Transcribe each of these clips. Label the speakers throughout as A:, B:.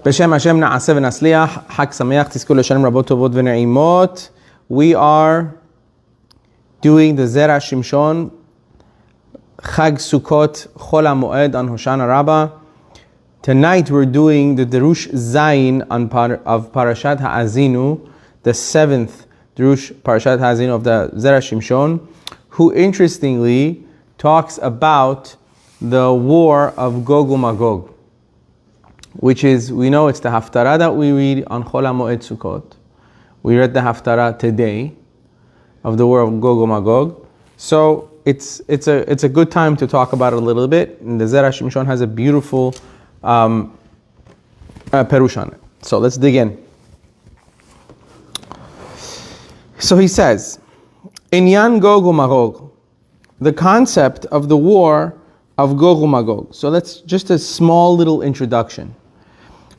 A: בשם השם נעשה ונצליח, חג שמח, תזכו לשלם רבות טובות ונעימות. We are doing the Zera Shimshon, Chag Sukkot, Chol HaMoed on Hoshana Rabbah. Tonight we're doing the Derush Zayin of Parshat Haazinu, the seventh Derush Parshat Haazinu of the Zera Shimshon, who interestingly talks about the war of Gog uMagog, which is, we know it's the Haftarah that we read on Chol HaMoed Sukkot. We read the Haftarah today of the war of Gog uMagog. So it's a good time to talk about it a little bit. And the Zera Shimshon has a beautiful perush on it. So let's dig in. So he says, Inyan Gog uMagog, the concept of the war of Gog uMagog. So let's just a small little introduction.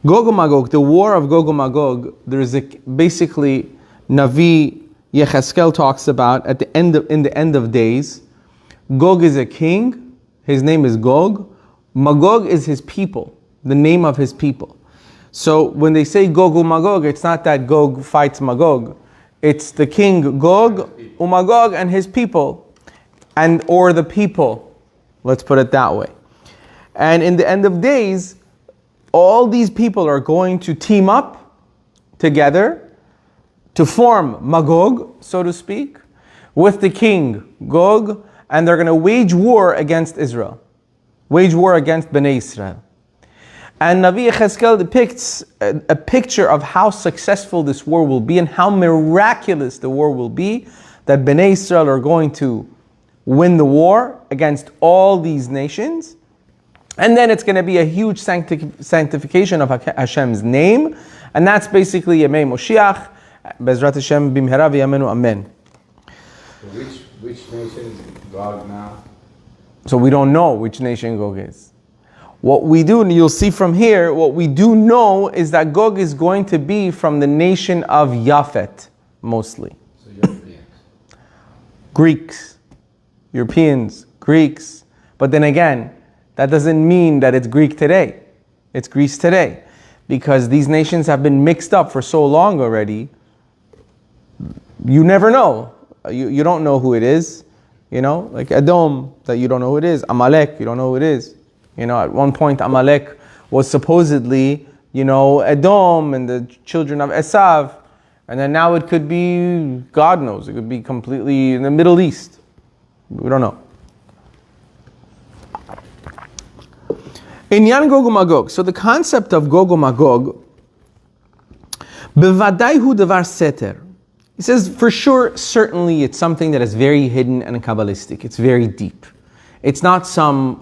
A: Gog uMagog, the war of Gog uMagog, there's basically Navi Yecheskel talks about in the end of days. Gog is a king, his name is Gog. Magog is his people, the name of his people. So when they say Gog uMagog, it's not that Gog fights Magog. It's the king Gog uMagog and his people, or the people. Let's put it that way. And in the end of days, all these people are going to team up together to form Magog, so to speak, with the king Gog, and they're going to wage war against Israel. Wage war against Bnei Israel. And Navi Yecheskel depicts a picture of how successful this war will be and how miraculous the war will be, that Bnei Israel are going to win the war against all these nations. And then it's going to be a huge sanctification of Hashem's name. And that's basically Yemei Moshiach, Bezrat Hashem Bimhera V'Yamenu Amen.
B: Which nation is Gog now?
A: So we don't know which nation Gog is. What we do, you'll see from here, what we do know is that Gog is going to be from the nation of Yafet, mostly.
B: So Europeans.
A: Greeks. Europeans, Greeks. But then again, that doesn't mean that it's Greek today. It's Greece today. Because these nations have been mixed up for so long already. You never know. You don't know who it is. You know, like Edom, that you don't know who it is. Amalek, you don't know who it is. You know, at one point Amalek was supposedly, Edom and the children of Esav. And then now it could be, God knows, it could be completely in the Middle East. We don't know. Inyan Gog uMagog. So the concept of Gog uMagog, bevadai hu devar seter. He says, for sure, certainly it's something that is very hidden and Kabbalistic. It's very deep. It's not some,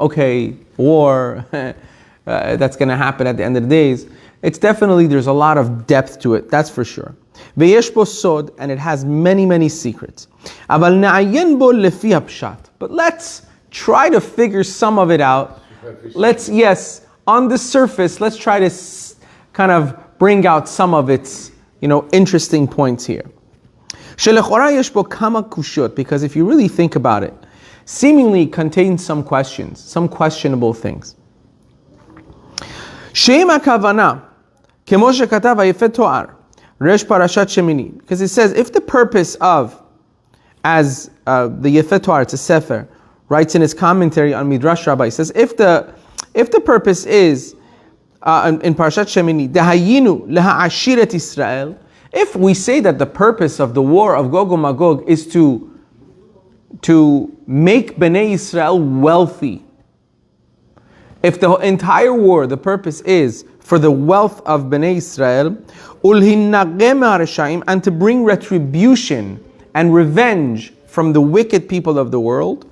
A: war that's going to happen at the end of the days. It's definitely, there's a lot of depth to it, that's for sure. Ve'yesh bo sod, and it has many, many secrets. Aval na'ayen bo lefi hapshat. But let's try to figure some of it out. On the surface, let's try to kind of bring out some of its, interesting points here. Shelechora yesh bo kama kushot, because if you really think about it, seemingly contains some questions, some questionable things. Sheim hakavana, kemo shekatav hayefet toar, resh parashat shemini, because it says if the purpose of, as the Yefet Toar, it's a sefer, writes in his commentary on Midrash Rabbi, says if the purpose is in Parshat Shemini, dehayinu leha'ashiret Israel, if we say that the purpose of the war of Gog uMagog is to make Bnei Israel wealthy, if the entire war, the purpose is for the wealth of Bnei Israel, and to bring retribution and revenge from the wicked people of the world,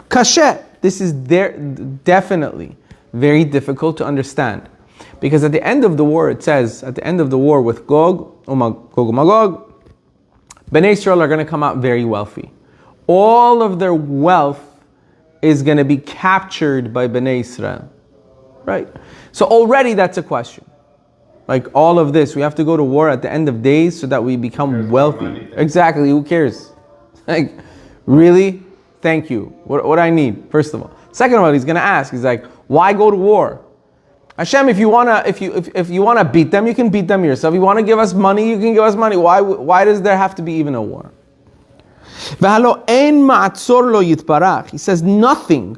A: kashet, this is definitely very difficult to understand. Because at the end of the war, it says, at the end of the war with Gog uMagog, Bnei Israel are going to come out very wealthy. All of their wealth is going to be captured by Bnei Israel. Right? So already that's a question. Like all of this, we have to go to war at the end of days so that we become wealthy. Exactly, who cares? Like, really? Thank you. What I need, first of all. Second of all, he's going to ask, he's like, why go to war? Hashem, if you wanna beat them, you can beat them yourself. If you wanna give us money, you can give us money. Why does there have to be even a war? He says nothing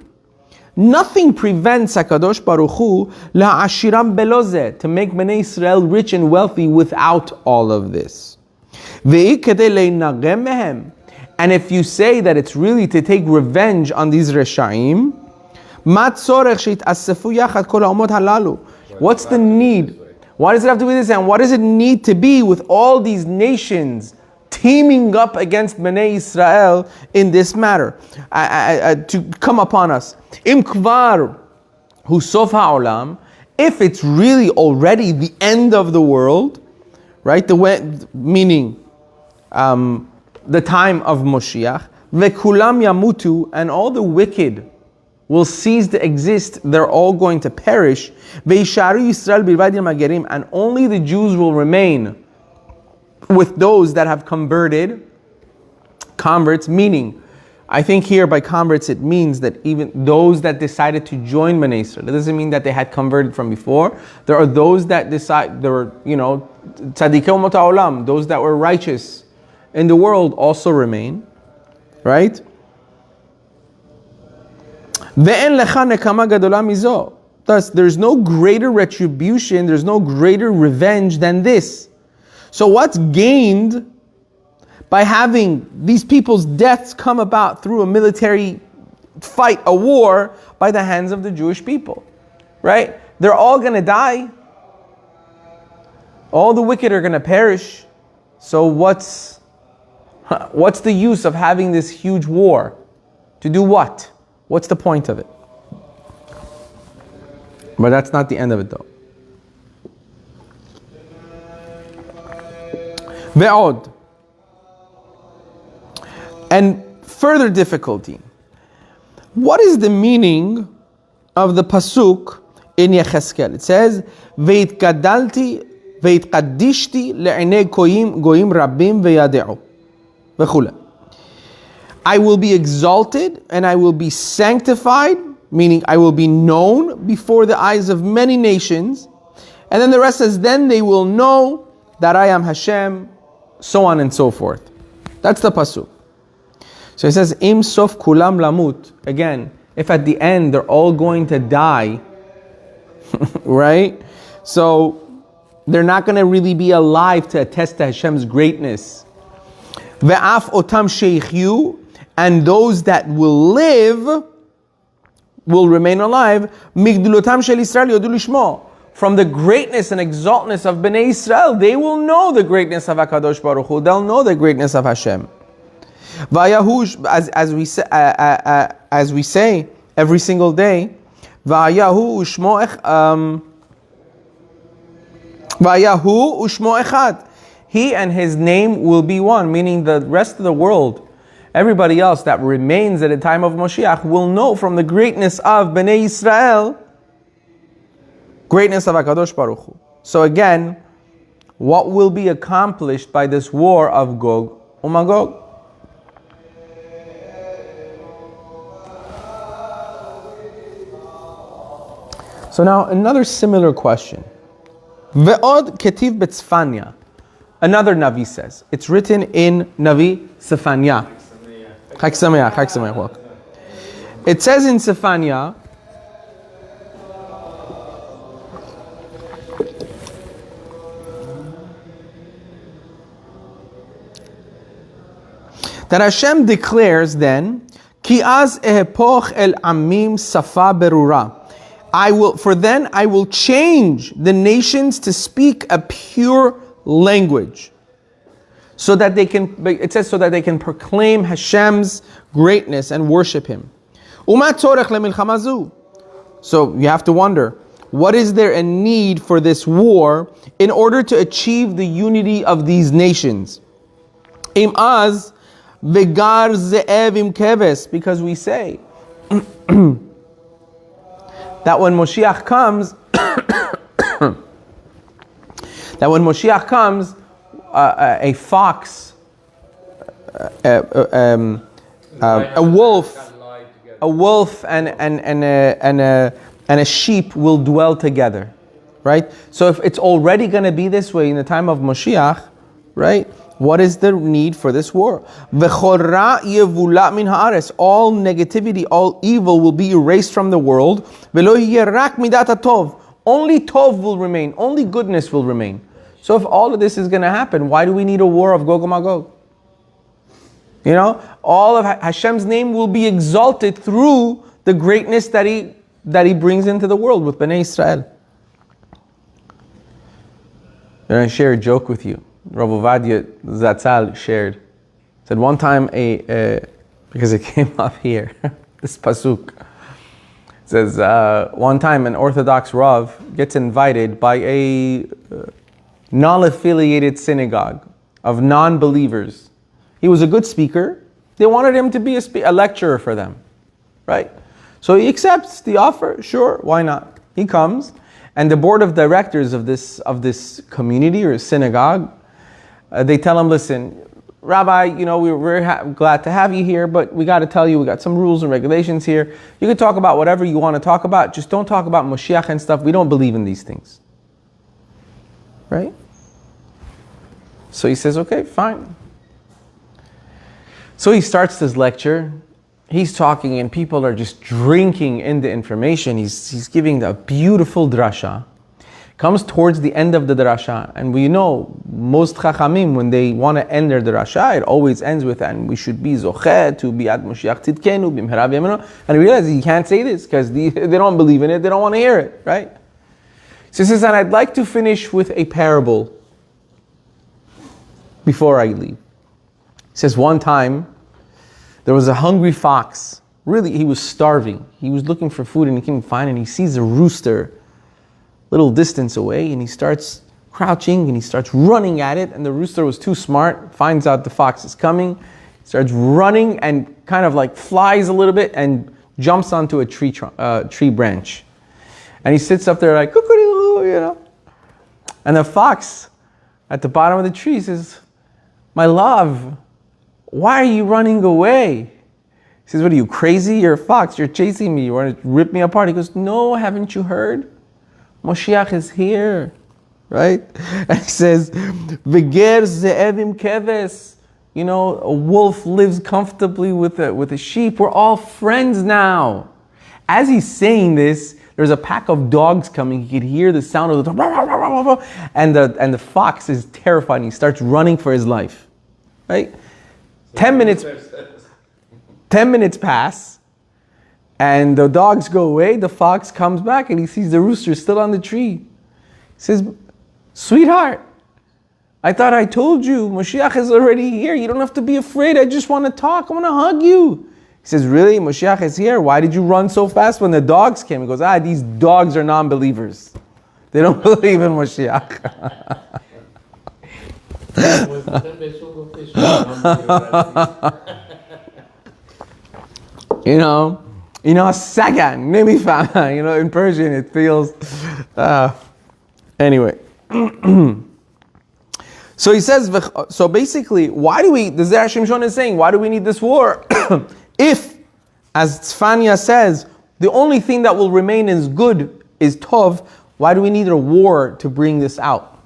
A: prevents HaKadosh Baruch Hu la'ashiram belozeh, to make Bnei Israel rich and wealthy without all of this. And if you say that it's really to take revenge on these Reshaim, what's the need? Why does it have to be this? And what does it need to be with all these nations teaming up against Bnei Israel in this matter, to come upon us? Im kvar hu sof ha'olam, if it's really already the end of the world, right? Meaning the time of Moshiach, vekulam yamutu, and all the wicked will cease to exist, they're all going to perish, veisharu Yisrael bilvad magerim, and only the Jews will remain with those that have converts, meaning, I think here by converts it means that even those that decided to join Bnei Israel, it doesn't mean that they had converted from before. There are those that there were, tzadikei umot ha'olam, those that were righteous in the world also remain, right? Ve'en lecha nekama gadola mizo. Thus, there's no greater retribution, there's no greater revenge than this. So what's gained by having these people's deaths come about through a military fight, a war, by the hands of the Jewish people? Right? They're all going to die. All the wicked are going to perish. So what's the use of having this huge war? To do what? What's the point of it? But that's not the end of it though. Ve'od. And further difficulty. What is the meaning of the pasuk in Yecheskel? It says, "Ve'itgadalti ve'itqaddishti le'enei goyim rabim ve'yade'u v'chule." I will be exalted and I will be sanctified, meaning I will be known before the eyes of many nations. And then the rest says, then they will know that I am Hashem, so on and so forth. That's the pasuk. So it says, Im sof kulam lamut. Again, if at the end they're all going to die, right? So they're not going to really be alive to attest to Hashem's greatness. Ve'af otam sheichyu, and those that will live will remain alive. Migdulotam shel Yisrael yodu lishmo. From the greatness and exaltness of Bnei Israel, they will know the greatness of HaKadosh Baruch Hu. They'll know the greatness of Hashem. Vayahu, as we say every single day, Vayahu ushmo echad. He and his name will be one, meaning the rest of the world, everybody else that remains at the time of Moshiach, will know from the greatness of Bnei Israel, greatness of HaKadosh Baruch Hu. So again, what will be accomplished by this war of Gog uMagog? So now another similar question. Ve'od ketiv betzfanya. Another Navi says. It's written in Navi Sefanya. Chag Sameach, Chag Sameach. It says in Sefanya, that Hashem declares then, Ki az ehepoch el amim safa berura. I will change the nations to speak a pure language, so that they can, it says, so that they can proclaim Hashem's greatness and worship Him. Uma tzorech lemilchama zu. So you have to wonder, what is there a need for this war in order to achieve the unity of these nations? Im az vegar ze'ev im keves, because we say that when Moshiach comes, a fox, a wolf, and a sheep will dwell together. right? So if it's already going to be this way in the time of Moshiach, right? What is the need for this war? V'chol ra yevulat min haaretz. All negativity, all evil will be erased from the world. V'lo yeh rak midat hatov. Only tov will remain. Only goodness will remain. So if all of this is going to happen, why do we need a war of Gog and Magog? You know, all of Hashem's name will be exalted through the greatness that He brings into the world with Bnei Israel. And I share a joke with you. Rabbi Ovadia Zatzal shared. Said one time because it came up here, this pasuk. It says one time an Orthodox Rav gets invited by a non-affiliated synagogue of non-believers. He was a good speaker. They wanted him to be a lecturer for them, right? So he accepts the offer. Sure, why not? He comes, and the board of directors of this community or synagogue, they tell him, listen, Rabbi, you know, we're very glad to have you here, but we got to tell you, we got some rules and regulations here. You can talk about whatever you want to talk about, just don't talk about Moshiach and stuff. We don't believe in these things. Right? So he says, okay, fine. So he starts his lecture. He's talking and people are just drinking in the information. He's giving a beautiful drasha. Comes towards the end of the drasha, and we know most chachamim, when they want to end their drasha, it always ends with, and we should be zocheh to be ad Moshiach tzidkenu b'mhera v'yamenu. And he realizes he can't say this because they don't believe in it, they don't want to hear it, right? So he says, and I'd like to finish with a parable before I leave. He says, one time, there was a hungry fox. Really, he was starving. He was looking for food and he couldn't find it. And he sees a rooster little distance away, and he starts crouching and he starts running at it, and the rooster was too smart, finds out the fox is coming, starts running and kind of like flies a little bit and jumps onto a tree branch. And he sits up there like, cuckoo, you know. And the fox at the bottom of the tree says, my love, why are you running away? He says, what are you, crazy? You're a fox, you're chasing me, you want to rip me apart. He goes, no, haven't you heard? Moshiach is here, right? And he says, "V'ger ze'evim keves." You know, a wolf lives comfortably with a sheep. We're all friends now. As he's saying this, there's a pack of dogs coming. He could hear the sound of the and the fox is terrified. And he starts running for his life, right? 10 minutes pass. And the dogs go away, the fox comes back and he sees the rooster still on the tree. He says, sweetheart, I thought I told you, Moshiach is already here. You don't have to be afraid. I just want to talk. I want to hug you. He says, really? Moshiach is here? Why did you run so fast when the dogs came? He goes, these dogs are non-believers. They don't believe in Moshiach. You know, Sagan, Nimifama, you know, in Persian it feels, anyway. So he says, so basically, the Zera Shimshon is saying, why do we need this war? If, as Tzfania says, the only thing that will remain is good, is Tov, why do we need a war to bring this out?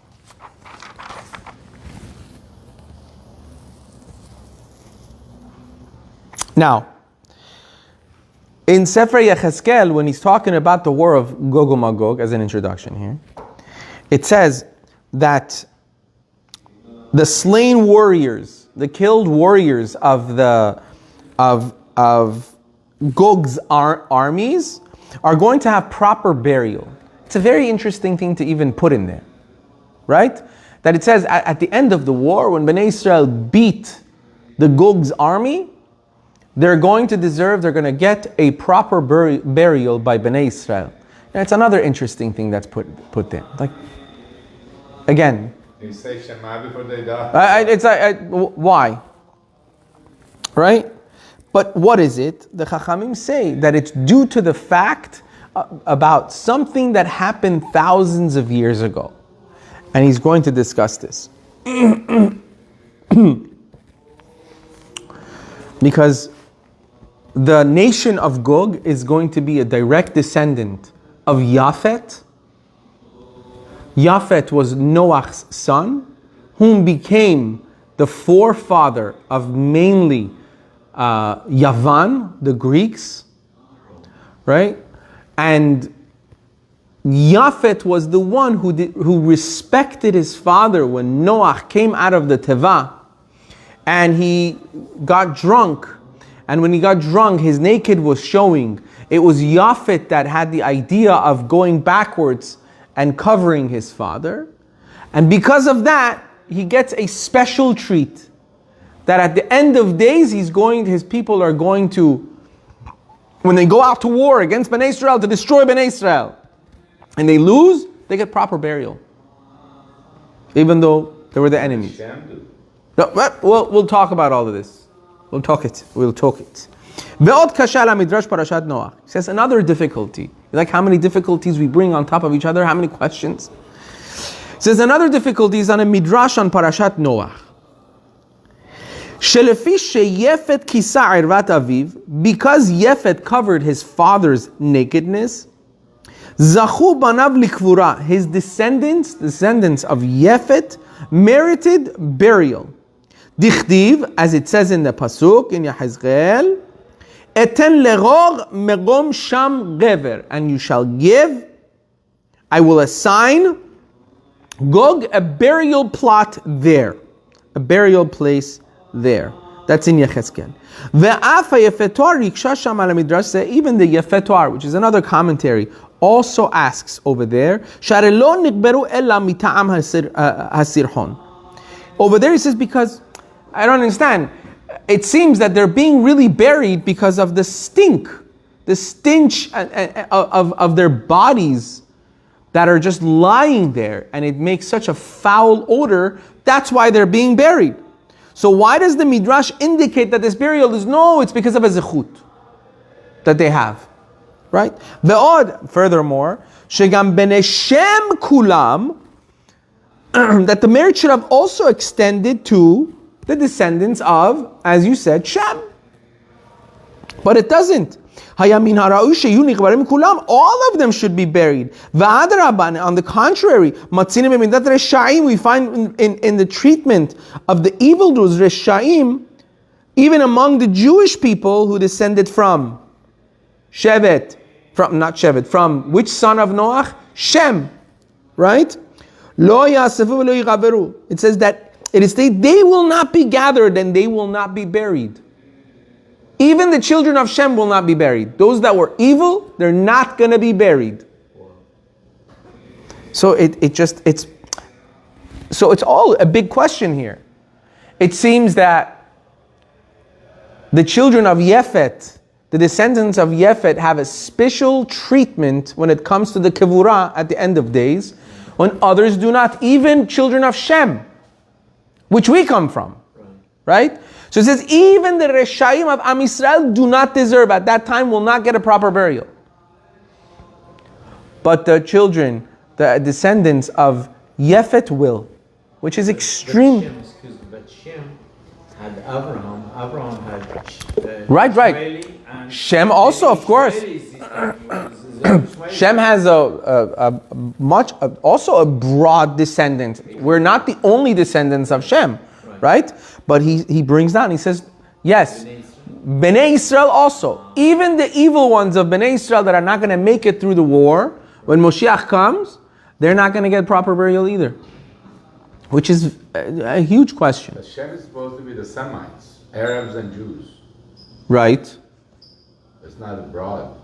A: Now, in Sefer Yechezkel, when he's talking about the war of Gog and Magog, as an introduction here, it says that the slain warriors, the killed warriors of Gog's armies are going to have proper burial. It's a very interesting thing to even put in there, right? That it says at the end of the war, when Bnei Israel beat the Gog's army, they're going to get a proper burial by Bnei Israel. And it's another interesting thing that's put there. Like, again,
B: you say Shema before they die.
A: Why? Right? But what is it? The Chachamim say that it's due to the fact about something that happened thousands of years ago. And he's going to discuss this. Because the nation of Gog is going to be a direct descendant of Yafet Yafet was Noach's son, whom became the forefather of mainly Yavan, the Greeks, right? And Yafet was the one who respected his father when Noach came out of the Teva, and he got drunk. And when he got drunk, his naked was showing. It was Yafet that had the idea of going backwards and covering his father. And because of that, he gets a special treat. That at the end of days, his people are going to, when they go out to war against Bnei Israel, to destroy Bnei Israel, and they lose, they get proper burial. Even though they were the enemies. No, we'll talk about all of this. We'll talk it. Ve'od kasha la midrash parashat Noach. He says another difficulty. You like how many difficulties we bring on top of each other? How many questions? He says another difficulty is on a midrash on parashat Noach. Shelefi sheyefet kisa irvat aviv, because Yefet covered his father's nakedness, zachu banav likvura, his descendants of Yefet, merited burial. Dichtiv, as it says in the pasuk in Yehezkel, eten leror megom sham gever, and you shall give, I will assign Gog a burial plot there, a burial place there. That's in Yechezkel. Even the Yefetuar, which is another commentary, also asks over there. Over there he says, because I don't understand. It seems that they're being really buried because of the stench of their bodies that are just lying there, and it makes such a foul odor. That's why they're being buried. So why does the Midrash indicate that this burial is? No, it's because of a zechut that they have, right? Ve'od, furthermore, shegam bnei Shem kulam, that the merit should have also extended to the descendants of, as you said, Shem. But it doesn't. All of them should be buried. On the contrary, we find in the treatment of the evildoers, Reshaim, even among the Jewish people who descended from Shevet, from which son of Noach? Shem, right? It says that it is stated, they will not be gathered and they will not be buried. Even the children of Shem will not be buried. Those that were evil, they're not going to be buried. So it's all a big question here. It seems that the children of Yefet, the descendants of Yefet, have a special treatment when it comes to the Kevurah at the end of days, when others do not, even children of Shem, which we come from, right? So it says, even the Reshaim of Am Yisrael do not deserve, at that time, will not get a proper burial. But the children, the descendants of Yefet will, which is extreme.
C: But Shem had Abraham. Abraham had
A: Right. Shem also, of course. Shem has also a broad descendant. We're not the only descendants of Shem, right? But he brings down, he says, yes, Bnei Israel also. Even the evil ones of Bnei Israel that are not going to make it through the war, when Moshiach comes, they're not going to get proper burial either. Which is a huge question.
B: The Shem is supposed to be the Semites, Arabs and Jews.
A: Right.
B: It's not abroad.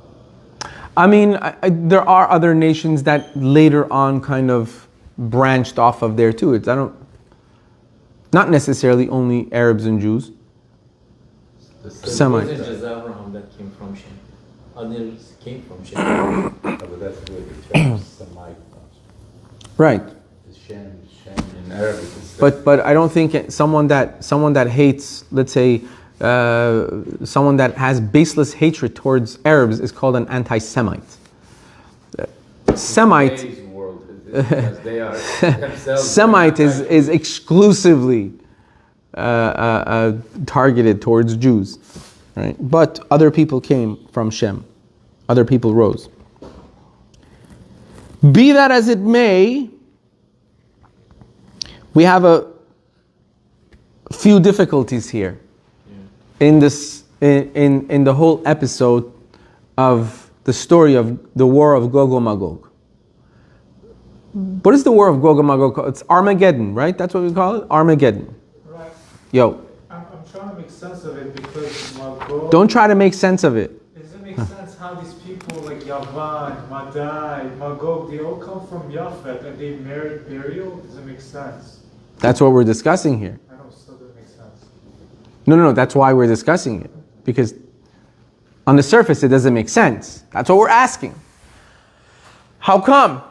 A: I mean, there are other nations that later on kind of branched off of there too. Not necessarily only Arabs and Jews. Semites.
C: It wasn't just Abraham that came from Shem. Others came from Shem.
B: But that's where the term Semite comes from.
A: Right.
B: Shem in Arabic is
A: But I don't think someone that hates, let's say, someone that has baseless hatred towards Arabs is called an anti-Semite. Semite.
B: because they are themselves.
A: Semite is exclusively targeted towards Jews, right? But other people came from Shem. Other people rose. Be that as it may, we have a few difficulties here in this in the whole episode of the story of the war of Gog and Magog. What is the war of Gog and Magog called? It's Armageddon, right? That's what we call it? Armageddon.
D: Right.
A: Yo.
D: I'm trying to make sense of it because Magog...
A: Don't try to make sense of it.
D: It doesn't make sense how these people like Yavan, Madai, Magog, they all come from Yafet and they merit burial? It doesn't make sense.
A: That's what we're discussing here.
D: I know, it still doesn't make sense.
A: No, that's why we're discussing it. Because on the surface, it doesn't make sense. That's what we're asking. How come?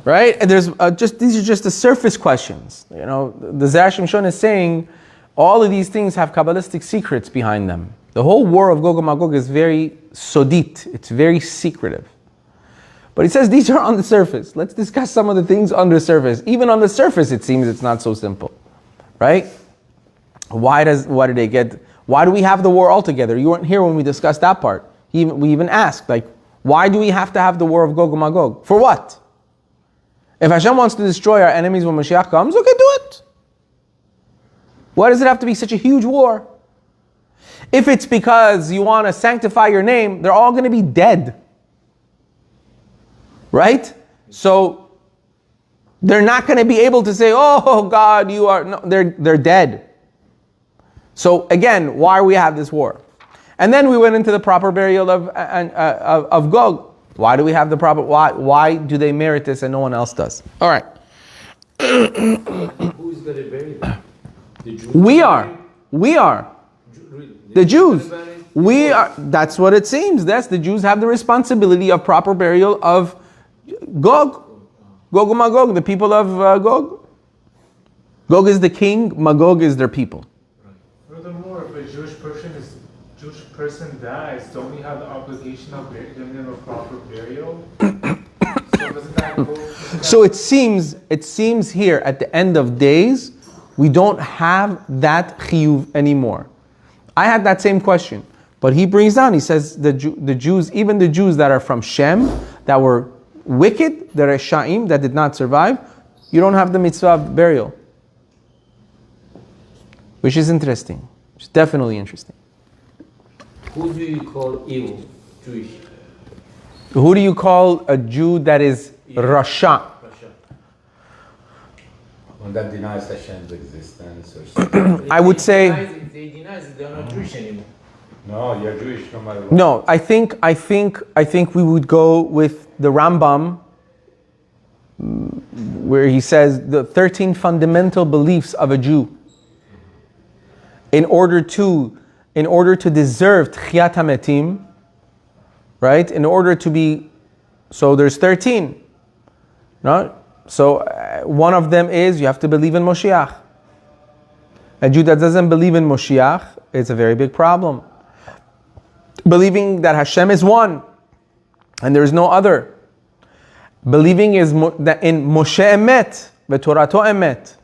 A: Right? And there's these are just the surface questions. You know, the Zera Shimshon is saying all of these things have Kabbalistic secrets behind them. The whole war of Gog and Magog is very sodit. It's very secretive. But he says these are on the surface. Let's discuss some of the things on the surface. Even on the surface, it seems it's not so simple. Right? Why do we have the war altogether? You weren't here when we discussed that part. We even asked, like, why do we have to have the war of Gog and Magog? For what? If Hashem wants to destroy our enemies when Mashiach comes, okay, do it. Why does it have to be such a huge war? If it's because you want to sanctify your name, they're all going to be dead. Right? So they're not going to be able to say, oh God, you are... No, they're dead. So again, why we have this war? And then we went into the proper burial of Gog. Why do we have the proper... Why do they merit this and no one else does? All right.
C: Who's going to bury them? The Jews?
A: We are. The Jews. We are. That's what it seems. The Jews have the responsibility of proper burial of Gog and Magog, the people of Gog. Gog is the king, Magog is their people.
D: Furthermore, if a Jewish person dies, don't we have the obligation of giving them a proper burial? So doesn't that go?
A: So it seems here at the end of days, we don't have that chiyuv anymore. I had that same question, but he brings down, he says the Jews, even the Jews that are from Shem, that were wicked, the Reshaim, that did not survive, you don't have the mitzvah of burial. Which is interesting. It's definitely interesting.
C: Who do you call evil? Jewish.
A: Who do you call a Jew that is Rasha?
B: One that denies Hashem's existence or something.
A: I would say...
C: If they deny it, they're not Jewish anymore.
B: No, you're Jewish no matter what.
A: No, I think we would go with the Rambam, where he says the 13 fundamental beliefs of a Jew. In order to deserve Tchiyat HaMetim, right? In order to be, so there's 13, no? So one of them is you have to believe in Moshiach. A Jew that doesn't believe in Moshiach, it's a very big problem. Believing that Hashem is one and there is no other. Believing that in Moshe Emet, V'Torato Emet,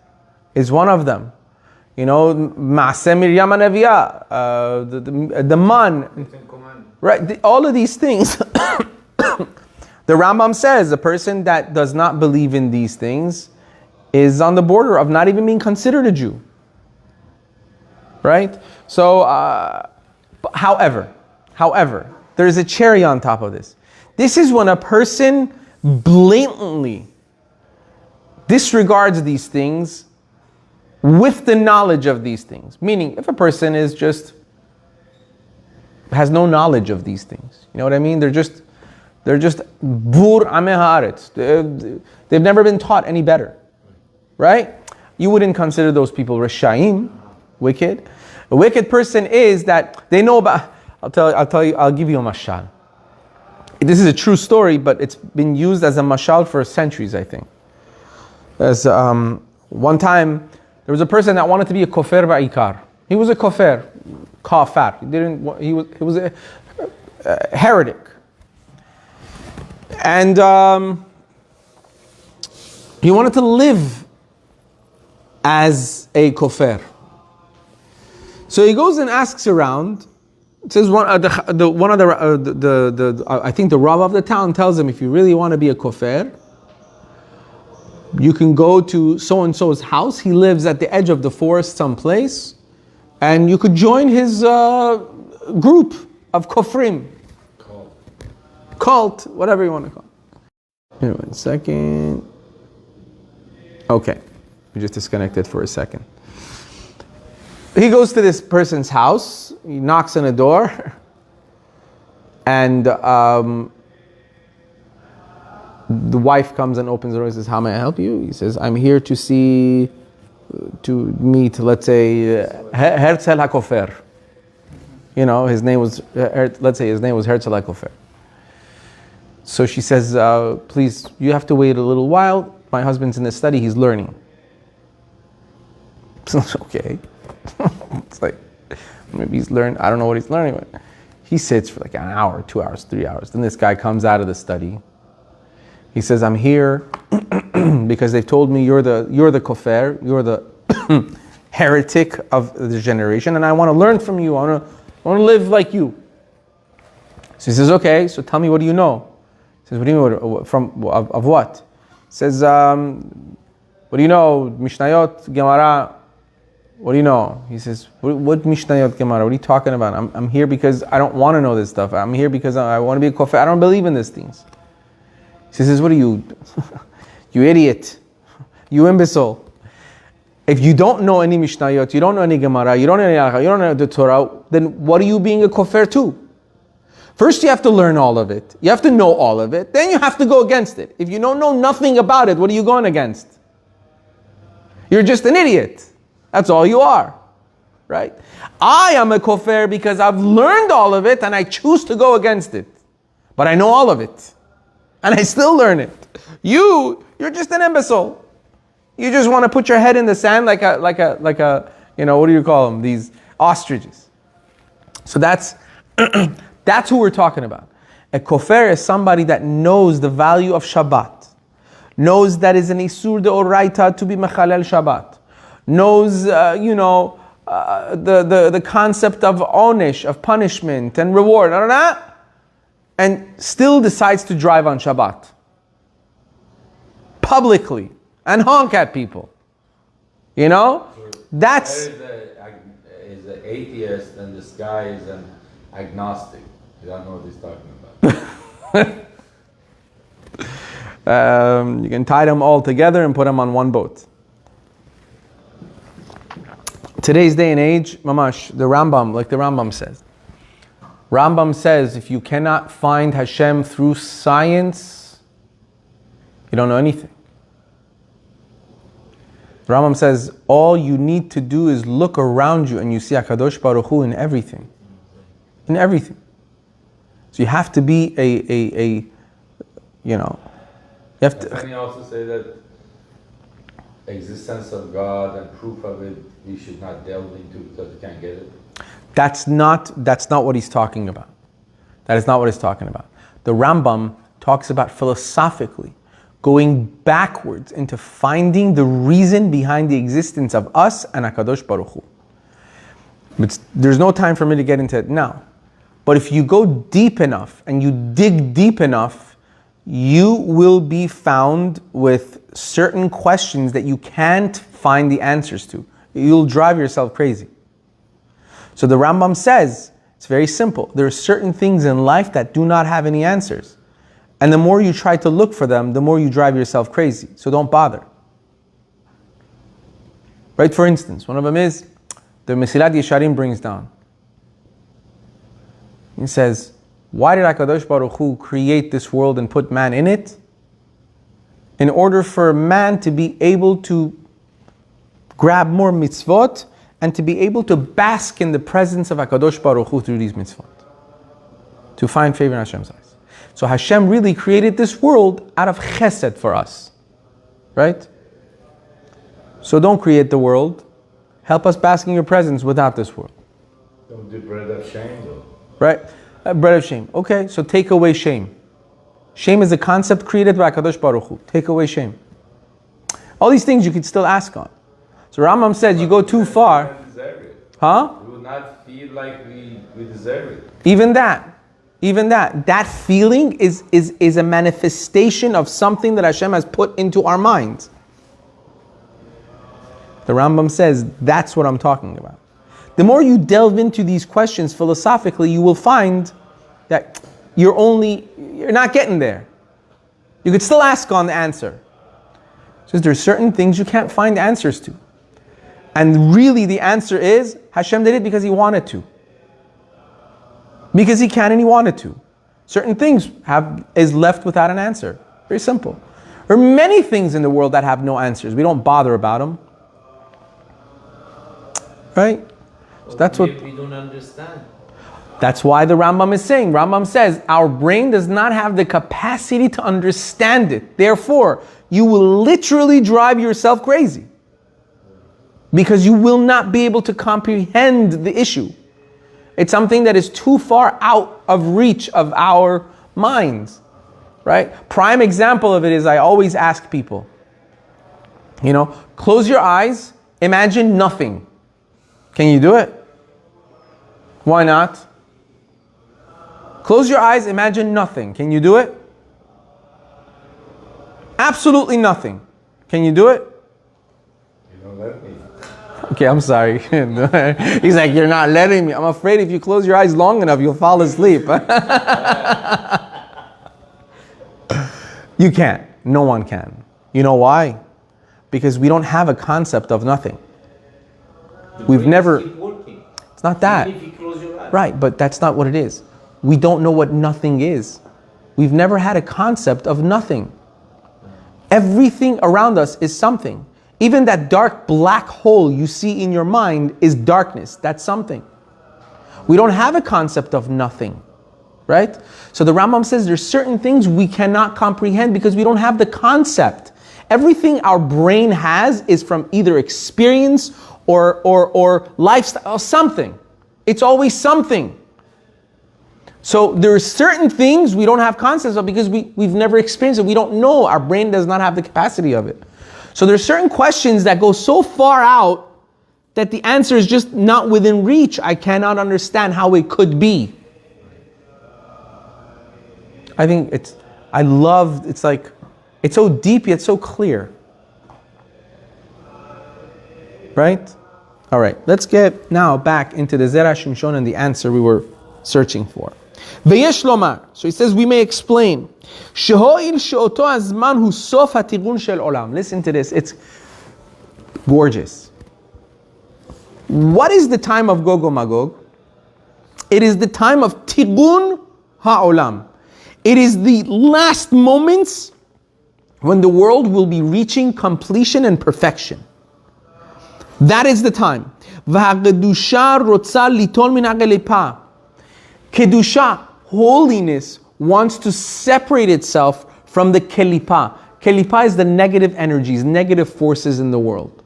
A: is one of them. You know, Ma'aseh Miriam HaNeviah, the man, right? All of these things. The Rambam says a person that does not believe in these things is on the border of not even being considered a Jew. Right? So, however, there is a cherry on top of this. This is when a person blatantly disregards these things with the knowledge of these things. Meaning, if a person is just has no knowledge of these things, you know what I mean? They're just bur ameh haaretz. They've never been taught any better, right? You wouldn't consider those people reshaim, wicked. A wicked person is that they know about. I'll give you a mashal. This is a true story, but it's been used as a mashal for centuries, I think. As one time, there was a person that wanted to be a kofer va'ikar. He was a kafar. He was a heretic. And he wanted to live as a kafir. So he goes and asks around. It says I think the Rabbi of the town tells him, if you really want to be a kafir, You can go to so-and-so's house. He lives at the edge of the forest someplace. And you could join his group of kofrim. Cult, whatever you want to call it. Here, 1 second. Okay, we just disconnected for a second. He goes to this person's house. He knocks on the door. And the wife comes and opens the door and says, how may I help you? He says, I'm here to meet, let's say, Herzl HaKofer. You know, his name was, let's say his name was Herzl HaKofer. So she says, please, you have to wait a little while. My husband's in the study, he's learning. Okay. It's like, maybe he's learning, I don't know what he's learning. But he sits for like an hour, 2 hours, 3 hours. Then this guy comes out of the study. He says, I'm here because they've told me you're the kofer, you're the heretic of the generation, and I want to learn from you. I want to live like you. So he says, okay, so tell me, what do you know? He says, what do you know? Of what? He says, what do you know? Mishnayot, Gemara. What do you know? He says, what Mishnayot, Gemara? What are you talking about? I'm here because I don't want to know this stuff. I'm here because I want to be a kofer. I don't believe in these things. He says, what are you? You idiot. You imbecile. If you don't know any Mishnayot, you don't know any Gemara, you don't know any Halakha, you don't know the Torah, then what are you being a kofer to? First you have to learn all of it. You have to know all of it. Then you have to go against it. If you don't know nothing about it, what are you going against? You're just an idiot. That's all you are. Right? I am a kofer because I've learned all of it and I choose to go against it. But I know all of it. And I still learn it. You're just an imbecile. You just want to put your head in the sand like a, you know, what do you call them? These ostriches. So that's who we're talking about. A kofer is somebody that knows the value of Shabbat, knows that is an isur deoraita to be mechalel Shabbat, knows, the concept of onish, of punishment and reward, and still decides to drive on Shabbat publicly and honk at people. You know, that's.
B: There is an atheist, and this guy is an agnostic. You don't know what he's talking about.
A: You can tie them all together and put them on one boat. Today's day and age, mamash, the Rambam says. Rambam says, if you cannot find Hashem through science, you don't know anything. Rambam says, all you need to do is look around you and you see HaKadosh Baruch Hu in everything. In everything. So you have to be you have to.
B: Can you also say that existence of God and proof of it, we should not delve into because we can't get it?
A: That's not what he's talking about. That is not what he's talking about. The Rambam talks about philosophically going backwards into finding the reason behind the existence of us and HaKadosh Baruch Hu. But there's no time for me to get into it now. But if you go deep enough and you dig deep enough, you will be found with certain questions that you can't find the answers to. You'll drive yourself crazy. So the Rambam says, it's very simple. There are certain things in life that do not have any answers. And the more you try to look for them, the more you drive yourself crazy. So don't bother. Right? For instance, one of them is the Mesilat Yesharim brings down. He says, why did HaKadosh Baruch Hu create this world and put man in it? In order for man to be able to grab more mitzvot and to be able to bask in the presence of HaKadosh Baruch Hu through these mitzvot. To find favor in Hashem's eyes. So Hashem really created this world out of chesed for us. Right? So don't create the world. Help us bask in your presence without this world.
B: Don't do bread of shame though.
A: Right? Bread of shame. Okay, so take away shame. Shame is a concept created by HaKadosh Baruch Hu. Take away shame. All these things you could still ask on. So Rambam says you go too far. Huh?
B: We would not feel like we deserve it.
A: Even that feeling is a manifestation of something that Hashem has put into our minds. The Rambam says that's what I'm talking about. The more you delve into these questions philosophically, you will find that you're not getting there. You could still ask on the answer. Because there's certain things you can't find answers to. And really the answer is, Hashem did it because He wanted to. Because He can and He wanted to. Certain things is left without an answer. Very simple. There are many things in the world that have no answers. We don't bother about them. Right? So that's what
C: we don't understand.
A: That's why the Rambam is saying. Rambam says our brain does not have the capacity to understand it. Therefore, you will literally drive yourself crazy. Because you will not be able to comprehend the issue. It's something that is too far out of reach of our minds. Right? Prime example of it is I always ask people, close your eyes, imagine nothing. Can you do it? Why not? Close your eyes, imagine nothing. Can you do it? Absolutely nothing. Can you do it?
B: You don't let me.
A: Okay, I'm sorry. He's like, you're not letting me. I'm afraid if you close your eyes long enough, you'll fall asleep. You can't. No one can. You know why? Because we don't have a concept of nothing. We've never... It's not that.
C: Even if you close your eyes.
A: Right, but that's not what it is. We don't know what nothing is. We've never had a concept of nothing. Everything around us is something. Even that dark black hole you see in your mind is darkness. That's something. We don't have a concept of nothing. Right? So the Rambam says there's certain things we cannot comprehend because we don't have the concept. Everything our brain has is from either experience or lifestyle, or something. It's always something. So there are certain things we don't have concepts of because we've never experienced it. We don't know. Our brain does not have the capacity of it. So there are certain questions that go so far out that the answer is just not within reach. I cannot understand how it could be. I think it's so deep yet so clear. Right? All right, let's get now back into the Zera Shimshon and the answer we were searching for. V'yesh lomar. So he says we may explain. Shehoil she'oto hazman hu sof hatigun shel olam. Listen to this. It's gorgeous. What is the time of Gog Magog? It is the time of tigun ha'olam. It is the last moments when the world will be reaching completion and perfection. That is the time. V'ha'kedusha rotza litol min ha'kelipa. Kedusha, holiness, wants to separate itself from the kelipa. Kelipa is the negative energies, negative forces in the world.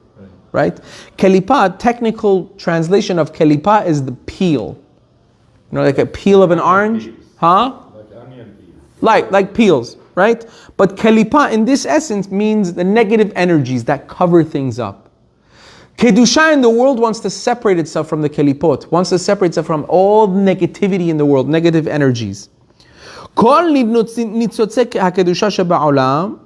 A: Right? Kelipa, technical translation of kelipa is the peel. Like a peel of an orange. Huh?
B: Like onion peels.
A: Like peels, right? But kelipa in this essence means the negative energies that cover things up. Kedusha in the world wants to separate itself from the kelipot, wants to separate itself from all negativity in the world, negative energies. Kol nitzotze hakedusha sheba'olam.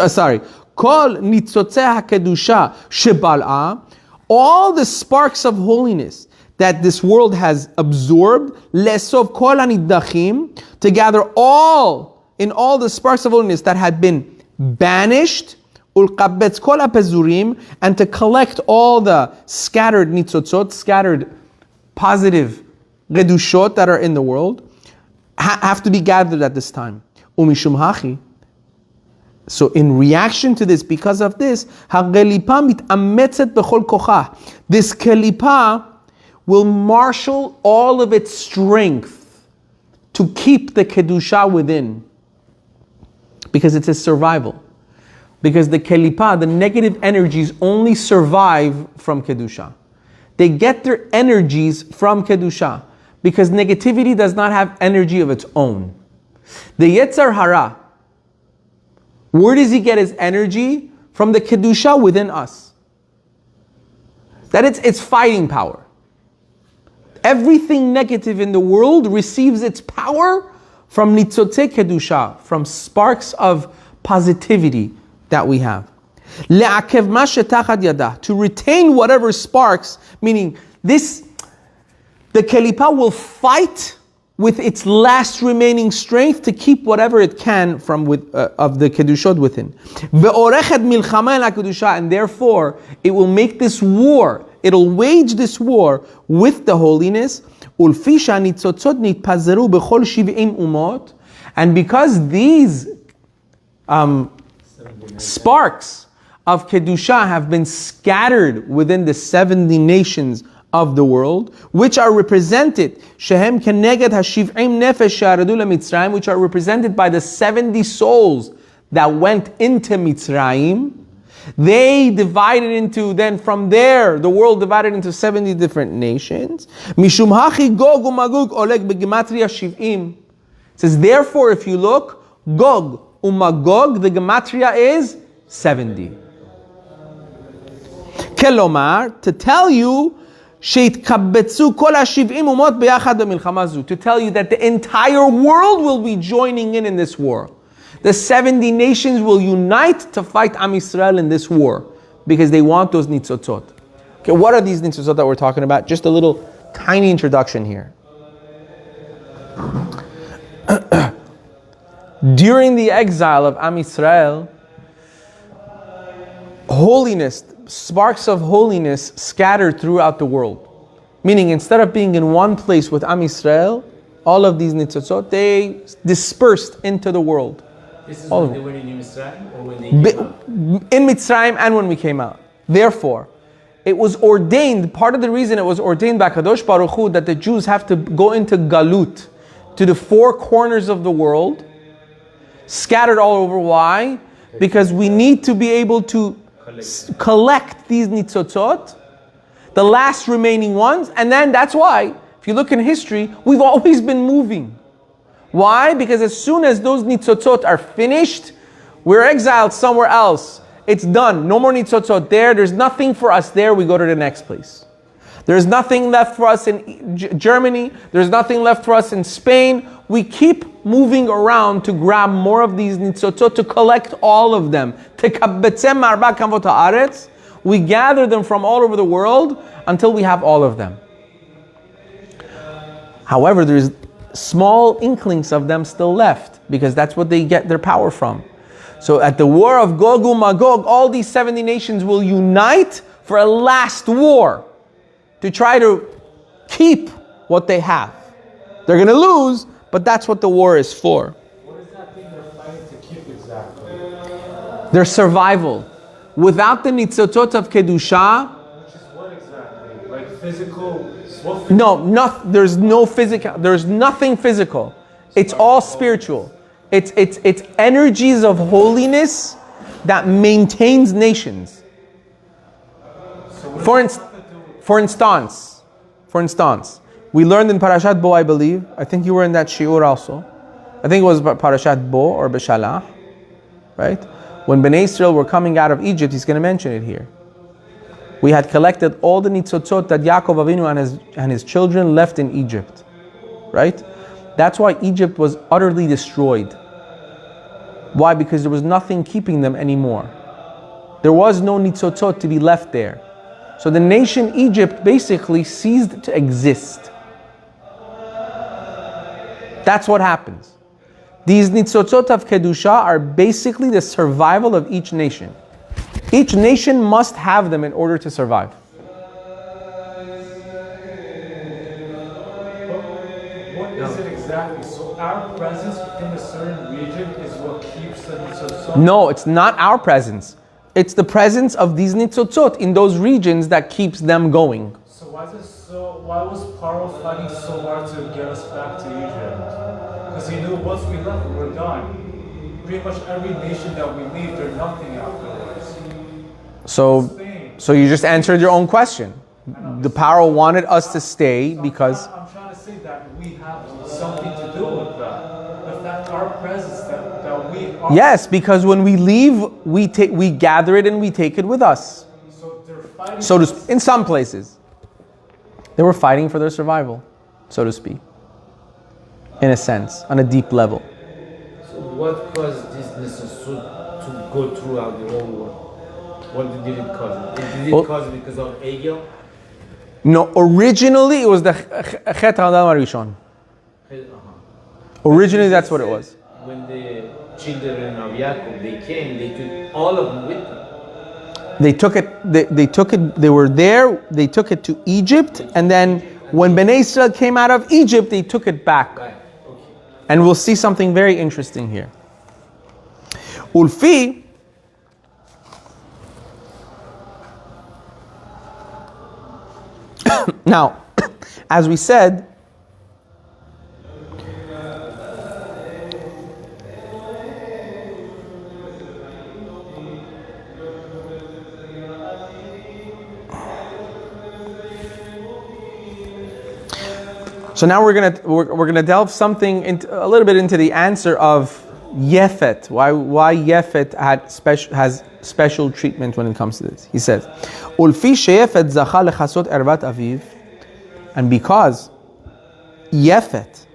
A: Sorry. Kol nitzotze hakedusha shebal'a. All the sparks of holiness that this world has absorbed, lesov kol hanidachim, to gather all the sparks of holiness that had been banished, ulqabbetz kol hapezurim, and to collect all the scattered nitzotzot, scattered positive redushot that are in the world, have to be gathered at this time. Umishum hachi. So in reaction to this, because of this, ha'kelipa mit'ametzet bechol kocha. This kelipa will marshal all of its strength to keep the kedusha within, because it's a survival. Because the kelipa, the negative energies, only survive from kedusha. They get their energies from kedusha, because negativity does not have energy of its own. The Yetzer Hara, where does he get his energy? From the kedusha within us. That it's fighting power. Everything negative in the world receives its power from nitzotze kedusha, from sparks of positivity that we have. לעכב מה שתחת ידה, to retain whatever sparks, meaning this, the kelipa will fight with its last remaining strength to keep whatever it can from of the kedushot within. ואורכת מלחמה אל הקדושה, and therefore it will make this war, it'll wage this war with the holiness. ולפי שהניצוצות נתפזרו בכל 70 אומות, and because these sparks of kedusha have been scattered within the 70 nations of the world, which are represented, shehem keneged hashiv'im nefesh she'aradu leMitzrayim, which are represented by the 70 souls that went into Mitzrayim. They divided into, then from there, the world divided into 70 different nations. Mishum hachi Gog u'Magog oleg begematria shiv'im. It says, therefore, if you look, Gog u'Magog, the gematria is 70. Kelomar, to tell you, שהתקבצו כל 70 אומות ביחד במלחמה זו, to tell you that the entire world will be joining in this war. The 70 nations will unite to fight Am Yisrael in this war because they want those nitzotzot. Okay, what are these nitzotzot that we're talking about? Just a little tiny introduction here. During the exile of Am Yisrael, holiness, sparks of holiness scattered throughout the world. Meaning, instead of being in one place with Am Yisrael, all of these nitzotzot, they dispersed into the world.
C: This is
A: All
C: when
A: of
C: they were in Mitzrayim or when they came out?
A: In Mitzrayim and when we came out. Therefore, it was ordained, part of the reason it was ordained by Kadosh Baruch Hu, that the Jews have to go into Galut, to the four corners of the world, scattered all over. Why? Because we need to be able to collect these nitzotzot, the last remaining ones, and then that's why, if you look in history, we've always been moving. Why? Because as soon as those nitzotzot are finished, we're exiled somewhere else. It's done. No more nitzotzot there. There's nothing for us there. We go to the next place. There's nothing left for us in Germany. There's nothing left for us in Spain. We keep moving around to grab more of these nitzotzot, to collect all of them. We gather them from all over the world until we have all of them. However, there's small inklings of them still left, because that's what they get their power from. So at the war of Gog u'Magog, all these 70 nations will unite for a last war to try to keep what they have. They're going to lose, but that's what the war is for.
D: What is that thing they're fighting to keep exactly?
A: Their survival. Without the nitzotot of Kedusha,
D: Which is what exactly? Like physical?
A: there's no physical, there's nothing physical. It's all spiritual. It's energies of holiness that maintains nations. For instance, we learned in Parashat Bo, I believe. I think you were in that shiur also. I think it was Parashat Bo or Beshalach, right? When Bnei Israel were coming out of Egypt, he's going to mention it here. We had collected all the nitzotzot that Yaakov Avinu and his children left in Egypt, right? That's why Egypt was utterly destroyed. Why? Because there was nothing keeping them anymore. There was no nitzotzot to be left there. So the nation Egypt basically ceased to exist. That's what happens. These nitzotzot of Kedusha are basically the survival of each nation. Each nation must have them in order to survive.
D: What is it exactly? So our presence within a certain region is what keeps the nitzotzot?
A: No, it's not our presence. It's the presence of these nitzotzot in those regions that keeps them going.
D: So why was Paro fighting so hard to get us back to Egypt? Because he knew once we left, we were done. Pretty much every nation that we leave, they're nothing afterwards.
A: So you just answered your own question. The Paro wanted us to stay because...
D: I'm trying to say that we have something to do with that. The fact our presence, that we are...
A: Yes, because when we leave, we gather it and we take it with us.
D: So they're fighting...
A: In some places. They were fighting for their survival, so to speak. In a sense, on a deep level.
C: So what caused this nitzotzot to go throughout the whole world? What did it cause? Did it
A: Well-
C: cause it because of Egel?
A: No, originally it was the Chet Adam Arishon. Originally that's what it was.
C: When the children of Yaakov, they came, they took all of them with them.
A: They took it, they were there, they took it to Egypt, and then when Bnei Israel came out of Egypt, they took it back.
C: Right. Okay.
A: And we'll see something very interesting here. Ulfi, now, as we said, so now we're gonna delve something into a little bit into the answer of Yefet. Why Yefet has special treatment when it comes to this. He says, "Ulfi sheyefet zacha lechasot ervat aviv," and because Yefet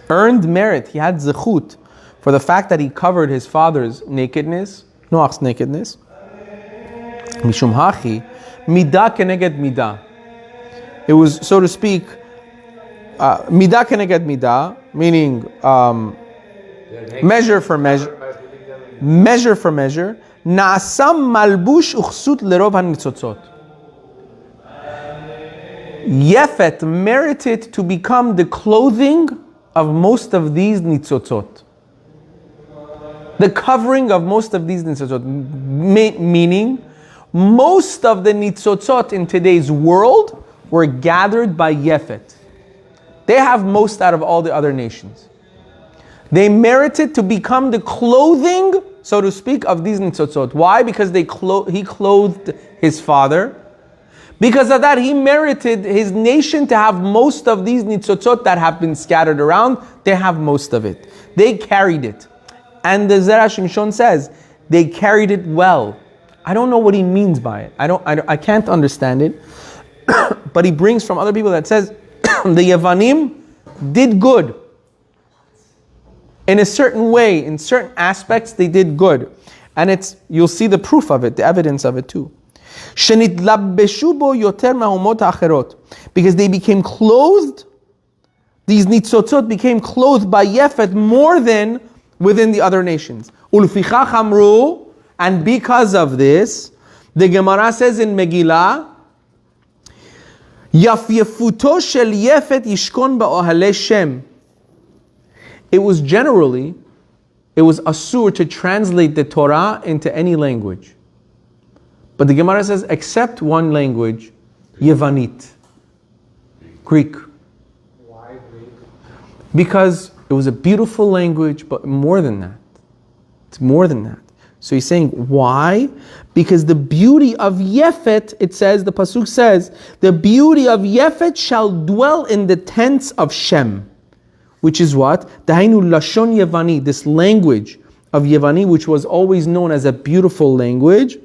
A: earned merit, he had zechut for the fact that he covered his father's nakedness, Noach's nakedness. Mishum hachi midah keneged midah. It was, so to speak, midah keneged midah, meaning measure for measure, measure for measure. Naasam malbush uchsut lerov hanitzotzot. Yefet merited to become the clothing of most of these nitzotzot. The covering of most of these nitzotzot, meaning most of the nitzotzot in today's world were gathered by Yefet. They have most out of all the other nations. They merited to become the clothing, so to speak, of these nitzotzot. Why? Because he clothed his father. Because of that, he merited his nation to have most of these nitzotzot that have been scattered around. They have most of it. They carried it. And the Zera Shimshon says, they carried it well. I don't know what he means by it. I can't understand it. But he brings from other people that says, the Yevanim did good. In a certain way, in certain aspects, they did good. And you'll see the proof of it, the evidence of it too. Because they became clothed, these nitzotzot became clothed by Yefet more than within the other nations. Ulfichach amru, and because of this, the Gemara says in Megillah, Yafyefuto shel Yefet yishkon ba'ohale Shem. It was asur to translate the Torah into any language. But the Gemara says, except one language, Yevanit, Greek.
D: Why Greek?
A: Because it was a beautiful language, but more than that. It's more than that. So he's saying, why? Because the beauty of Yefet, it says, the Pasuk says, the beauty of Yefet shall dwell in the tents of Shem. Which is what? Dahainu Lashon Yevani, this language of Yevani, which was always known as a beautiful language.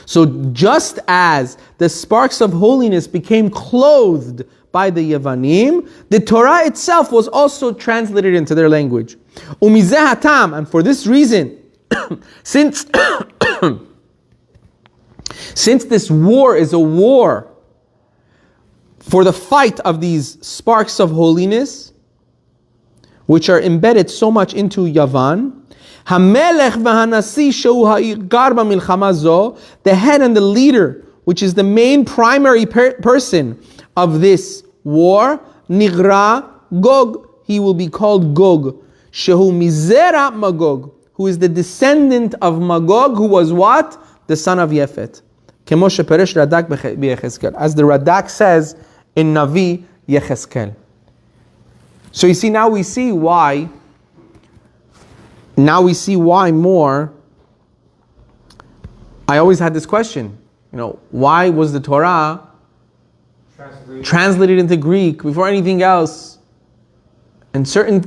A: So just as the sparks of holiness became clothed by the Yevanim, the Torah itself was also translated into their language. Umizeh hatam, and for this reason, since this war is a war for the fight of these sparks of holiness, which are embedded so much into Yavan, Hamelech v'hanasi shehu ha'ikar b'milchama zo, the head and the leader, which is the main primary person of this war, Nigra Gog, he will be called Gog, shehu mizera Magog, who is the descendant of Magog, who was what? The son of Yefet. Kemo sheperesh Radak b'Yechezkel, as the Radak says in Navi Yechezkel. So you see, now we see why more. I always had this question, why was the Torah translated into Greek before anything else? And certain,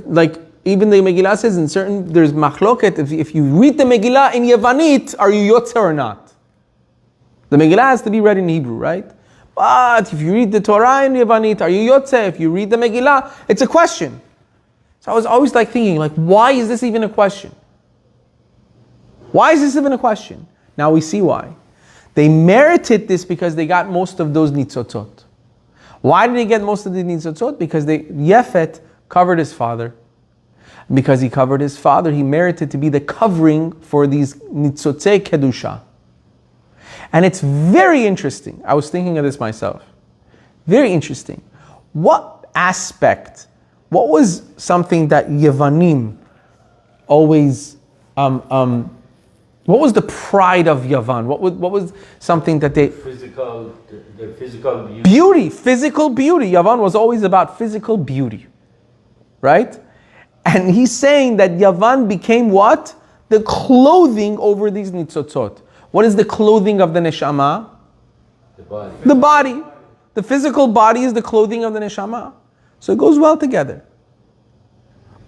A: even the Megillah says there's machloket, if you read the Megillah in Yevanit, are you Yotze or not? The Megillah has to be read in Hebrew, right? But if you read the Torah in Yevanit, are you Yotze? If you read the Megillah, it's a question. So I was always thinking, why is this even a question? Why is this even a question? Now we see why. They merited this because they got most of those nitzotzot. Why did they get most of the nitzotzot? Because Yefet covered his father. Because he covered his father, he merited to be the covering for these nitzotzei kedusha. And it's very interesting. I was thinking of this myself. Very interesting. What aspect, what was something that Yevanim always, what was the pride of Yavan? What was something that they...
B: The physical beauty.
A: Beauty, physical beauty. Yavan was always about physical beauty. Right? And he's saying that Yavan became what? The clothing over these nitzotzot. What is the clothing of the neshama?
B: The body.
A: The body. The physical body is the clothing of the neshama. So it goes well together.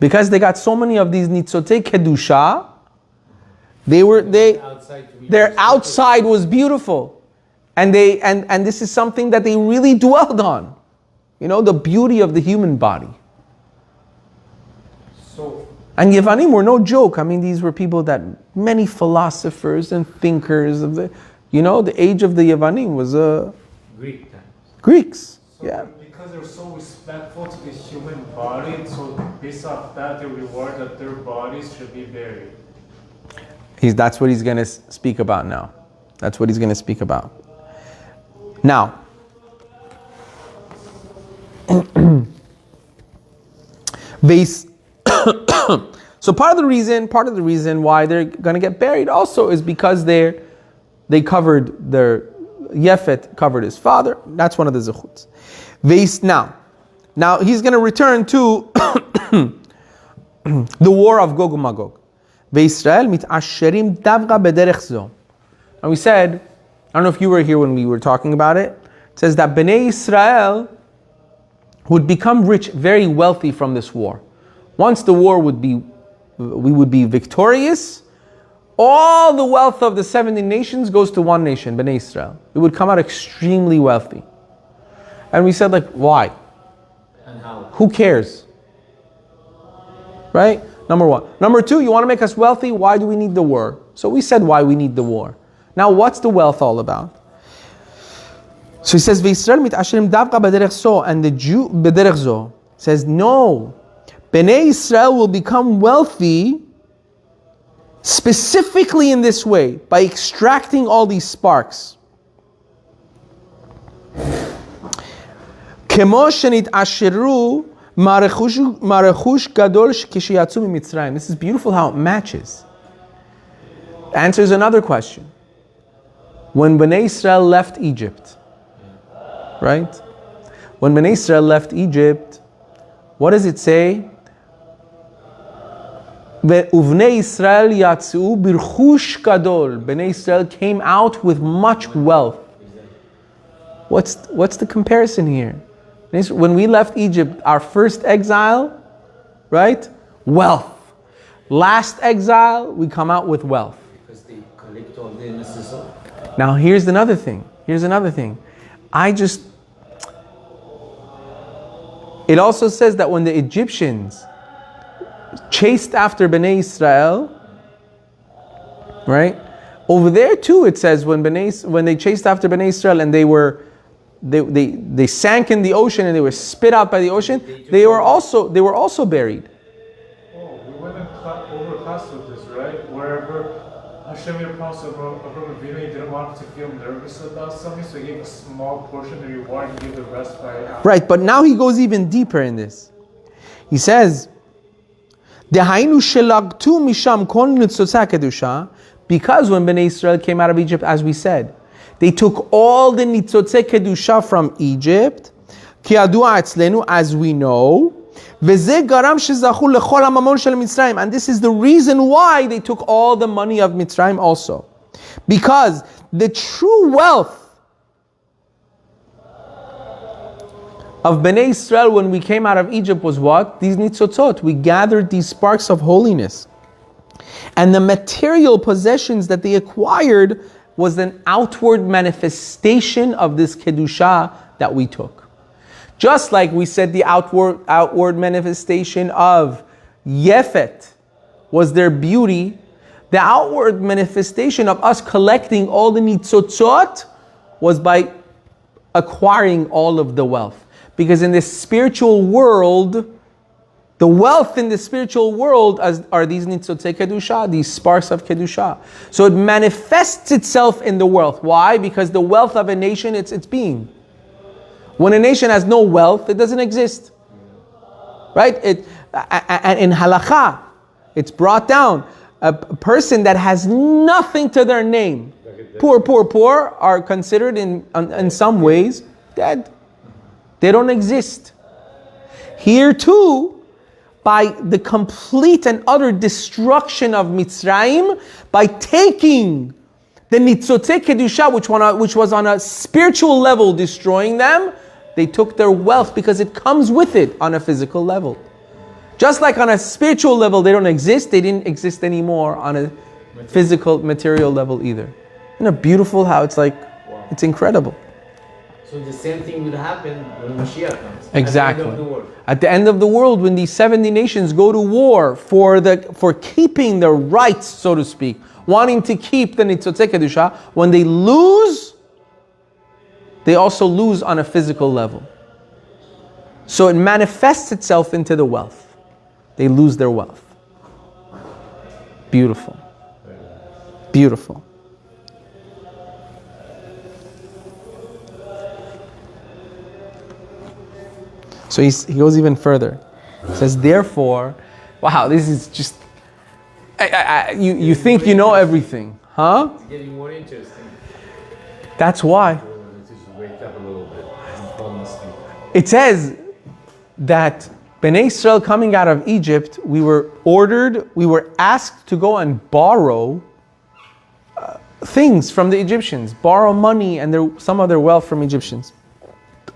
A: Because they got so many of these nitzotzei kedusha, their outside was beautiful. And this is something that they really dwelled on. You know, the beauty of the human body. And Yevanim were no joke. I mean, these were people that many philosophers and thinkers of the age of the Yevanim was
C: Greek times.
A: Greeks.
D: So
A: Yeah.
D: because they're so respectful to the human body, so based off that, they reward that their bodies should be buried.
A: That's what he's going to speak about now. That's what he's going to speak about. Now, so part of the reason why they're going to get buried also is because they covered their Yefet covered his father. That's one of the zechuts. Now he's going to return to the war of Gog and Magog. And we said, I don't know if you were here when we were talking about it. It says that Bnei Israel would become rich, very wealthy from this war. Once the war we would be victorious, all the wealth of the 70 nations goes to one nation, Bnei Israel. It would come out extremely wealthy. And we said, why?
C: And how?
A: Who cares? Right? Number one. Number two, you want to make us wealthy? Why do we need the war? So we said why we need the war. Now what's the wealth all about? So he says, and the Jew, b'derech zo, says, no, Bnei Israel will become wealthy specifically in this way, by extracting all these sparks. This is beautiful how it matches. Answers another question. When Bnei Israel left Egypt, right? When Bnei Israel left Egypt, what does it say? Uvnei Israel yatzu birchush gadol. Bnei Israel came out with much wealth. What's the comparison here? When we left Egypt, our first exile, right? Wealth. Last exile, we come out with wealth.
C: Because they collect all the necessary.
A: Now here's another thing. It also says that when the Egyptians chased after Bnei Israel, right? Over there too it says when they chased after Bnei Israel and they sank in the ocean and they were spit out by the ocean, they were also buried.
D: Oh, we went over class with this, right? Wherever Hashem made a promise of Abraham, he didn't want to feel nervous about something, so he gave a small portion of the reward and gave the rest by after.
A: Right, but now he goes even deeper in this. He says, because when Bnei Israel came out of Egypt, as we said, they took all the nitzotzei kedusha from Egypt, as we know, and this is the reason why they took all the money of Mitzrayim also. Because the true wealth of Bnei Israel when we came out of Egypt was what? These nitzotzot. We gathered these sparks of holiness. And the material possessions that they acquired was an outward manifestation of this kedusha that we took. Just like we said the outward manifestation of Yefet was their beauty, The outward manifestation of us collecting all the nitzotzot was by acquiring all of the wealth. Because in this spiritual world, the wealth in the spiritual world are these nitzotzei kedusha, these sparks of kedusha. So it manifests itself in the wealth. Why? Because the wealth of a nation, it's being. When a nation has no wealth, it doesn't exist. Right? And in halakha, it's brought down. A person that has nothing to their name, poor, are considered in some ways dead. They don't exist. Here too, by the complete and utter destruction of Mitzrayim, by taking the nitzotzei kedusha, which was on a spiritual level destroying them, they took their wealth because it comes with it on a physical level. Just like on a spiritual level they don't exist, they didn't exist anymore on a physical, material level either. Isn't it beautiful how it's like, it's incredible.
C: So the same thing will happen when Mashiach comes.
A: Exactly.
C: At the end of the world.
A: At the end of the world, when these 70 nations go to war for keeping their rights, so to speak, wanting to keep the nitzotzei kedusha, when they lose, they also lose on a physical level. So it manifests itself into the wealth. They lose their wealth. Beautiful. Beautiful. So he goes even further. He says, therefore, wow, this is just, you think you know everything, huh?
C: It's getting more interesting.
A: That's why.
B: Let's just wake up a little bit. I'm falling asleep.
A: It says that Bnei Israel coming out of Egypt, we were asked to go and borrow things from the Egyptians, borrow money and some of their wealth from Egyptians.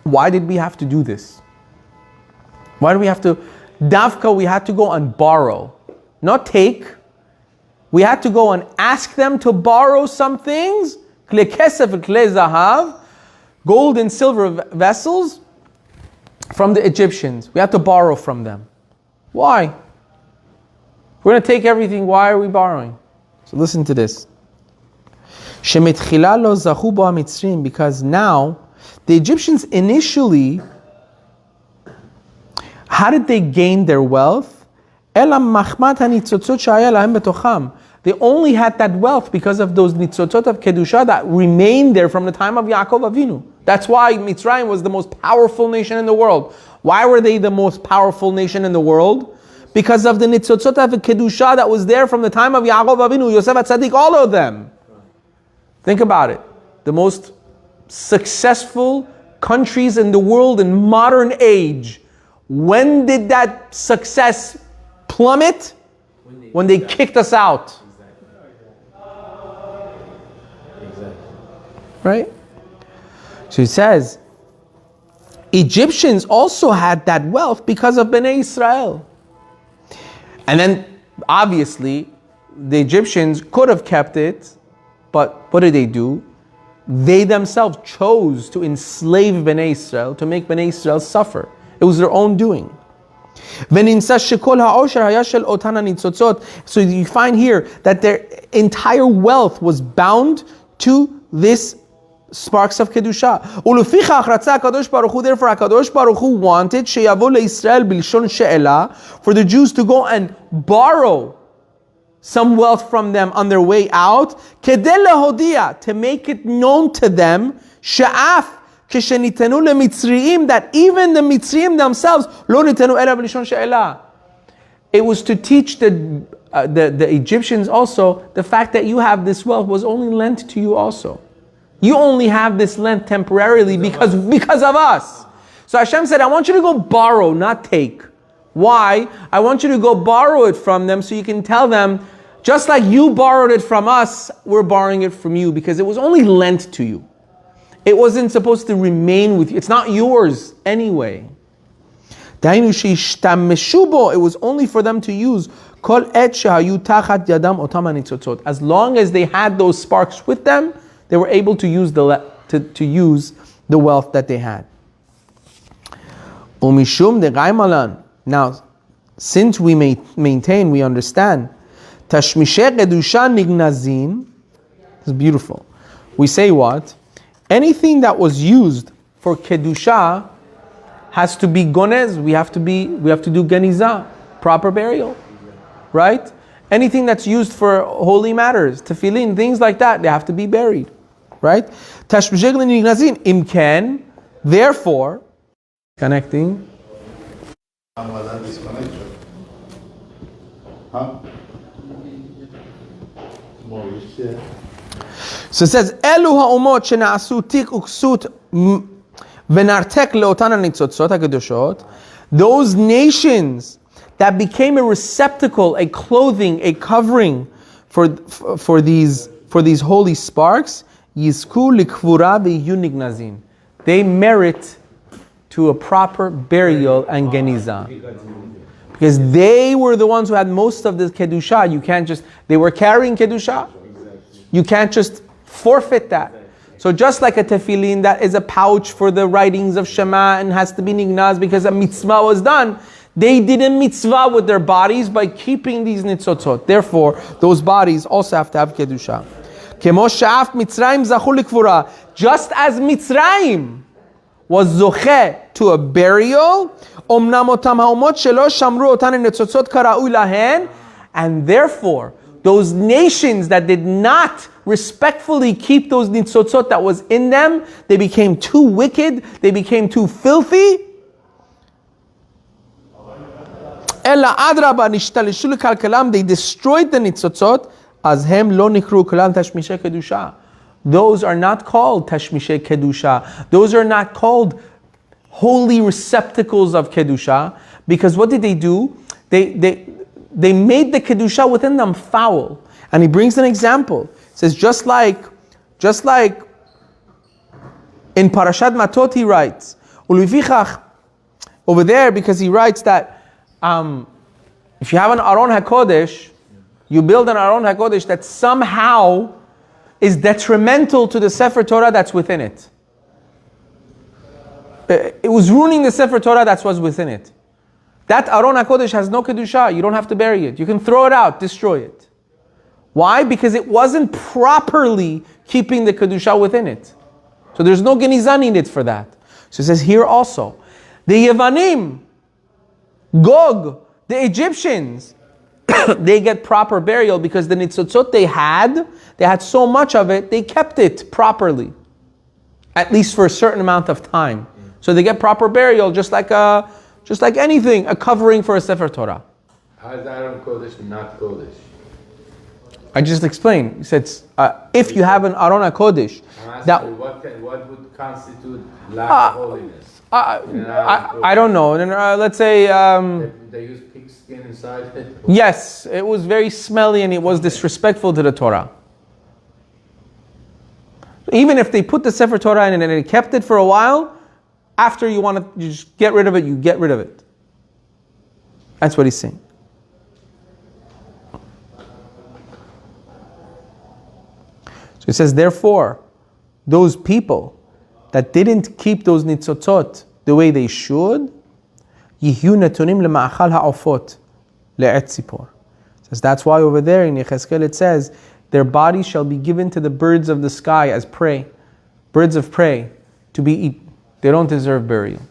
A: Why did we have to do this? Why do we have to? Davka, we had to go and borrow, not take. We had to go and ask them to borrow some things, kle kesef and kle zahav, gold and silver vessels, from the Egyptians. We had to borrow from them. Why? We're going to take everything. Why are we borrowing? So listen to this. Shemitchila lo zachu bo hamitzrim, because now the Egyptians initially, how did they gain their wealth? They only had that wealth because of those nitzotzot of kedusha that remained there from the time of Yaakov Avinu. That's why Mitzrayim was the most powerful nation in the world. Why were they the most powerful nation in the world? Because of the nitzotzot of kedusha that was there from the time of Yaakov Avinu, Yosef HaTzadik, all of them. Think about it. The most successful countries in the world in modern age. When did that success plummet? When they kicked us out.
C: Exactly.
A: Right? So it says, Egyptians also had that wealth because of Bnei Israel. And then, obviously, the Egyptians could have kept it, but what did they do? They themselves chose to enslave Bnei Israel, to make Bnei Israel suffer. It was their own doing. So you find here that their entire wealth was bound to this sparks of Kedusha. Therefore HaKadosh Baruch Hu wanted for the Jews to go and borrow some wealth from them on their way out, to make it known to them that even the Mitzriim themselves, it was to teach the Egyptians also the fact that you have this wealth was only lent to you also. You only have this lent temporarily because of us. So Hashem said, I want you to go borrow, not take. Why? I want you to go borrow it from them so you can tell them, just like you borrowed it from us, we're borrowing it from you because it was only lent to you. It wasn't supposed to remain with you. It's not yours anyway. It was only for them to use as long as they had those sparks with them, they were able to use the wealth that they had. Now, since we maintain, we understand Tashmishe kedusha nignazin. This is beautiful. We say what? Anything that was used for kedusha has to be gonez. We have to do genizah, proper burial, right? Anything that's used for holy matters, tefillin, things like that, they have to be buried, right? Tashmishe nignazin imken. Therefore, connecting. So it says, Elu ha'umot shena'asu tik uksut v'nartek le'otan ha'nitzotzot ha'kedoshot. Those nations that became a receptacle, a clothing, a covering for these holy sparks, yizku likvura v'yu nignazin. They merit to a proper burial and genizah. Because they were the ones who had most of the kedusha. They were carrying kedusha. You can't just forfeit that. So just like a tefillin that is a pouch for the writings of Shema and has to be nignaz because a mitzvah was done, they did a mitzvah with their bodies by keeping these nitzotzot. Therefore, those bodies also have to have kedusha. Just as Mitzrayim was zoche to a burial, and therefore those nations that did not respectfully keep those nitzotzot that was in them, they became too wicked, they became too filthy. They destroyed the nitzotzot. Those are not called tashmishe kedusha. Those are not called holy receptacles of kedusha, because what did they do? They made the kedusha within them foul. And he brings an example. He says just like in Parashat Matot he writes, over there, because he writes that if you have an Aron HaKodesh, you build an Aron HaKodesh that somehow is detrimental to the Sefer Torah that's within it. It was ruining the Sefer Torah that was within it. That Aron HaKodesh has no Kedusha. You don't have to bury it. You can throw it out, destroy it. Why? Because it wasn't properly keeping the Kedusha within it. So there's no Genizah needed for that. So it says here also, the Yevanim, Gog, the Egyptians, they get proper burial because the nitzotzot they had so much of it, they kept it properly, at least for a certain amount of time. So they get proper burial, just like anything, a covering for a Sefer Torah.
B: How is Aron Kodesh not Kodesh?
A: I just explained. He said, if you have an Aron HaKodesh, that
B: what would constitute lack of holiness?
A: I don't know. Let's say
B: they use pig skin inside it.
A: Yes, it was very smelly and it was disrespectful to the Torah. Even if they put the Sefer Torah in and they kept it for a while, after you just get rid of it, you get rid of it. That's what he's saying. So he says, therefore, those people that didn't keep those nitzotzot the way they should, yihu netunim lema'achal ha'ofot le'et tzipor. Says that's why over there in Yechezkel it says, their bodies shall be given to the birds of the sky as prey, birds of prey to be eaten. They don't deserve burial.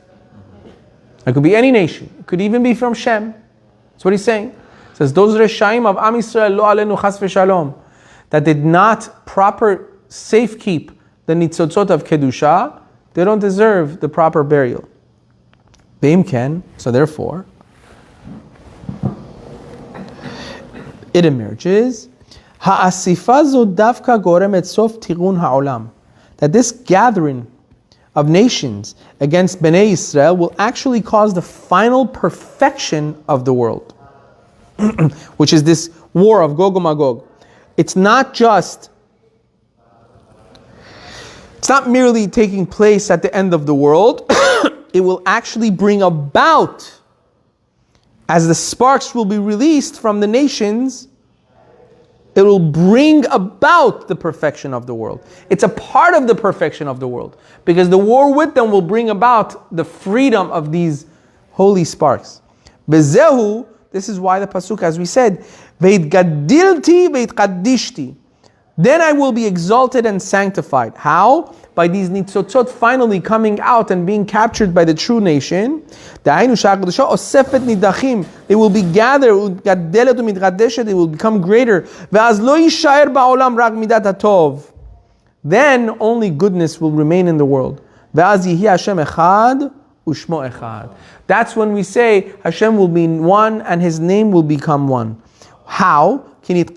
A: It could be any nation. It could even be from Shem. That's what he's saying. It says those reshaim of Am Yisrael lo alenu chas v'shalom, that did not proper safekeep the nitzotzot of kedusha, they don't deserve the proper burial. Beim ken, so therefore, it emerges, ha'asifa zo davka goremet sof tirun ha'olam, that this gathering of nations against Bnei Israel will actually cause the final perfection of the world, which is this war of Gog and Magog. It's not merely taking place at the end of the world. It will actually bring about, as the sparks will be released from the nations, it will bring about the perfection of the world. It's a part of the perfection of the world, because the war with them will bring about the freedom of these holy sparks. Bezehu This is why the pasuk, as we said, "Veitgadilti veitqaddishti." Then I will be exalted and sanctified. How? By these nitzotzot finally coming out and being captured by the true nation. They will be gathered, they will become greater. Then only goodness will remain in the world. That's when we say Hashem will be one and His name will become one. How? Because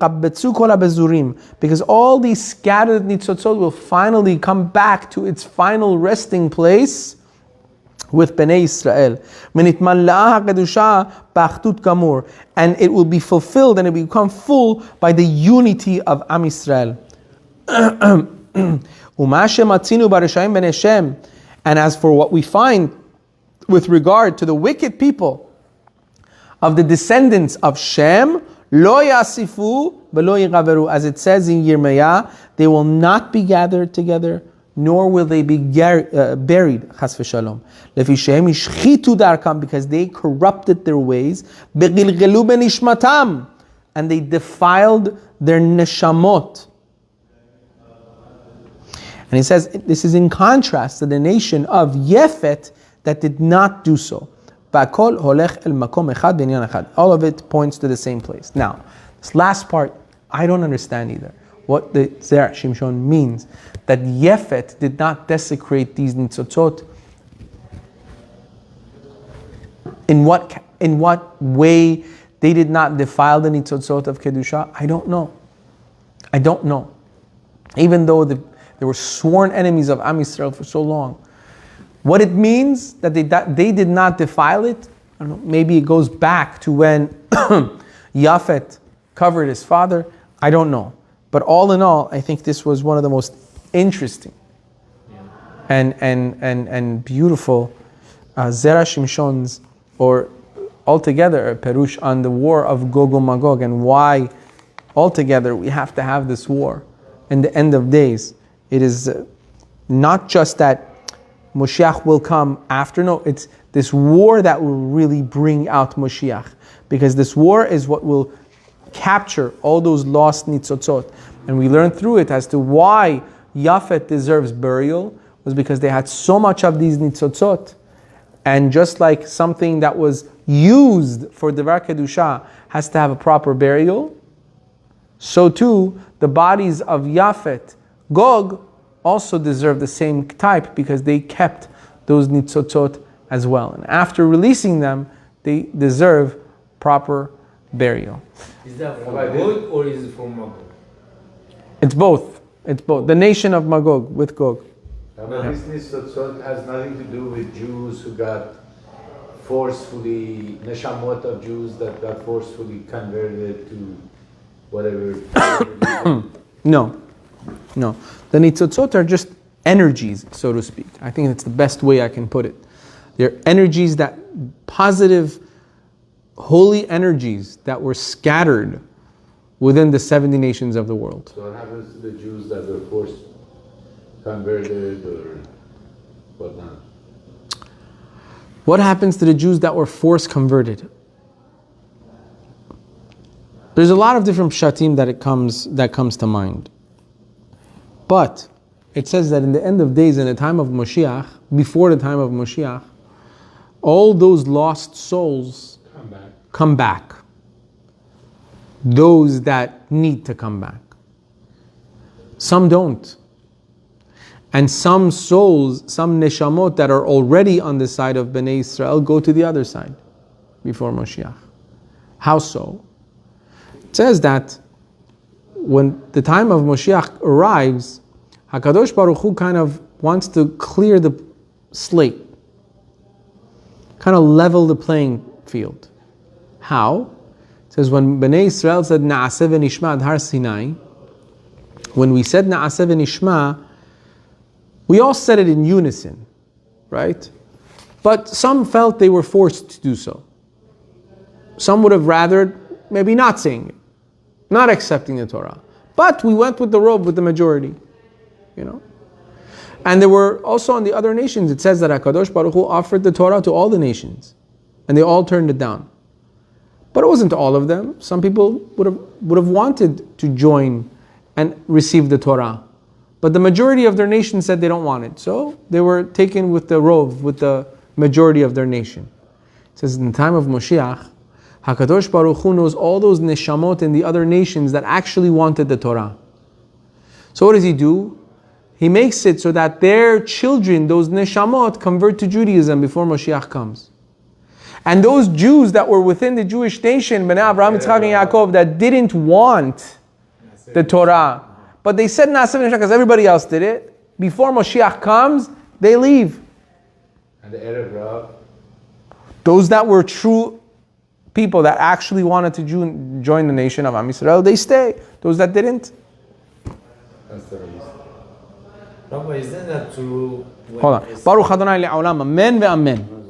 A: all these scattered nitzotzot will finally come back to its final resting place with Bnei Israel. And it will be fulfilled and it will become full by the unity of Am Yisrael. And as for what we find with regard to the wicked people of the descendants of Shem, Lo yasifu v'lo yigaveru, as it says in Yirmiyah, they will not be gathered together, nor will they be buried, chas v'shalom. Lefi shehem ishchitu darkam, because they corrupted their ways, begilgelu benishmatam, and they defiled their neshamot. And he says this is in contrast to the nation of Yefet that did not do so. All of it points to the same place. Now, this last part, I don't understand either. What the Zera Shimshon means, that Yefet did not desecrate these nitzotzot. In what way they did not defile the nitzotzot of Kedusha? I don't know. Even though they were sworn enemies of Am Yisrael for so long. What it means that they did not defile it, I don't know, maybe it goes back to when Yafet covered his father. I don't know. But all in all, I think this was one of the most interesting and beautiful Zera Shimshon's, or altogether a perush on the war of Gog and Magog, and why altogether we have to have this war in the end of days. It is not just that Moshiach will come after. No, it's this war that will really bring out Moshiach. Because this war is what will capture all those lost nitzotzot. And we learn through it as to why Yafet deserves burial, was because they had so much of these nitzotzot. And just like something that was used for Devar Kedusha has to have a proper burial, so too the bodies of Yafet, Gog, also deserve the same type, because they kept those nitzotzot as well. And after releasing them, they deserve proper burial.
C: Is that from Gog or is it from Magog?
A: It's both. The nation of Magog with Gog.
E: But this nitzotzot has nothing to do with Jews who got forcefully, neshamot of Jews that got forcefully converted to whatever.
A: No. The nitzotzot are just energies, so to speak. I think that's the best way I can put it. They're energies, that positive, holy energies that were scattered within the 70 nations of the world.
E: So what happens to the Jews that were forced converted or whatnot?
A: What happens to the Jews that were forced converted? There's a lot of different pshatim that comes to mind. But it says that in the end of days, in the time of Moshiach, before the time of Moshiach, all those lost souls come back. Those that need to come back. Some don't. And some souls, some neshamot that are already on the side of Bnei Israel go to the other side before Moshiach. How so? It says that when the time of Moshiach arrives, HaKadosh Baruch Hu kind of wants to clear the slate, kind of level the playing field. How? It says when Bnei Israel said Na'aseh v'nishma ad Har Sinai, when we said Na'aseh v'nishma, we all said it in unison, right? But some felt they were forced to do so. Some would have rather maybe not saying it, not accepting the Torah. But we went with the robe with the majority, And there were also on the other nations, it says that HaKadosh Baruch Hu offered the Torah to all the nations, and they all turned it down. But it wasn't all of them. Some people would have wanted to join and receive the Torah. But the majority of their nation said they don't want it. So they were taken with the rov, with the majority of their nation. It says in the time of Moshiach, HaKadosh Baruch Hu knows all those neshamot in the other nations that actually wanted the Torah. So what does he do? He makes it so that their children, those neshamot, convert to Judaism before Moshiach comes. And those Jews that were within the Jewish nation, Bnei Avraham, Yitzchak, and Yaakov, that didn't want the Torah, but they said Na'aseh because everybody else did it, before Moshiach comes, they leave.
E: And the Erev Rav,
A: those that were true people that actually wanted to join the nation of Am Yisrael, they stay. Those that didn't.
E: that's the reason.
C: Rabbi, isn't that true?
A: Hold on. Baruch Adonai le'olam. Amen ve'amen.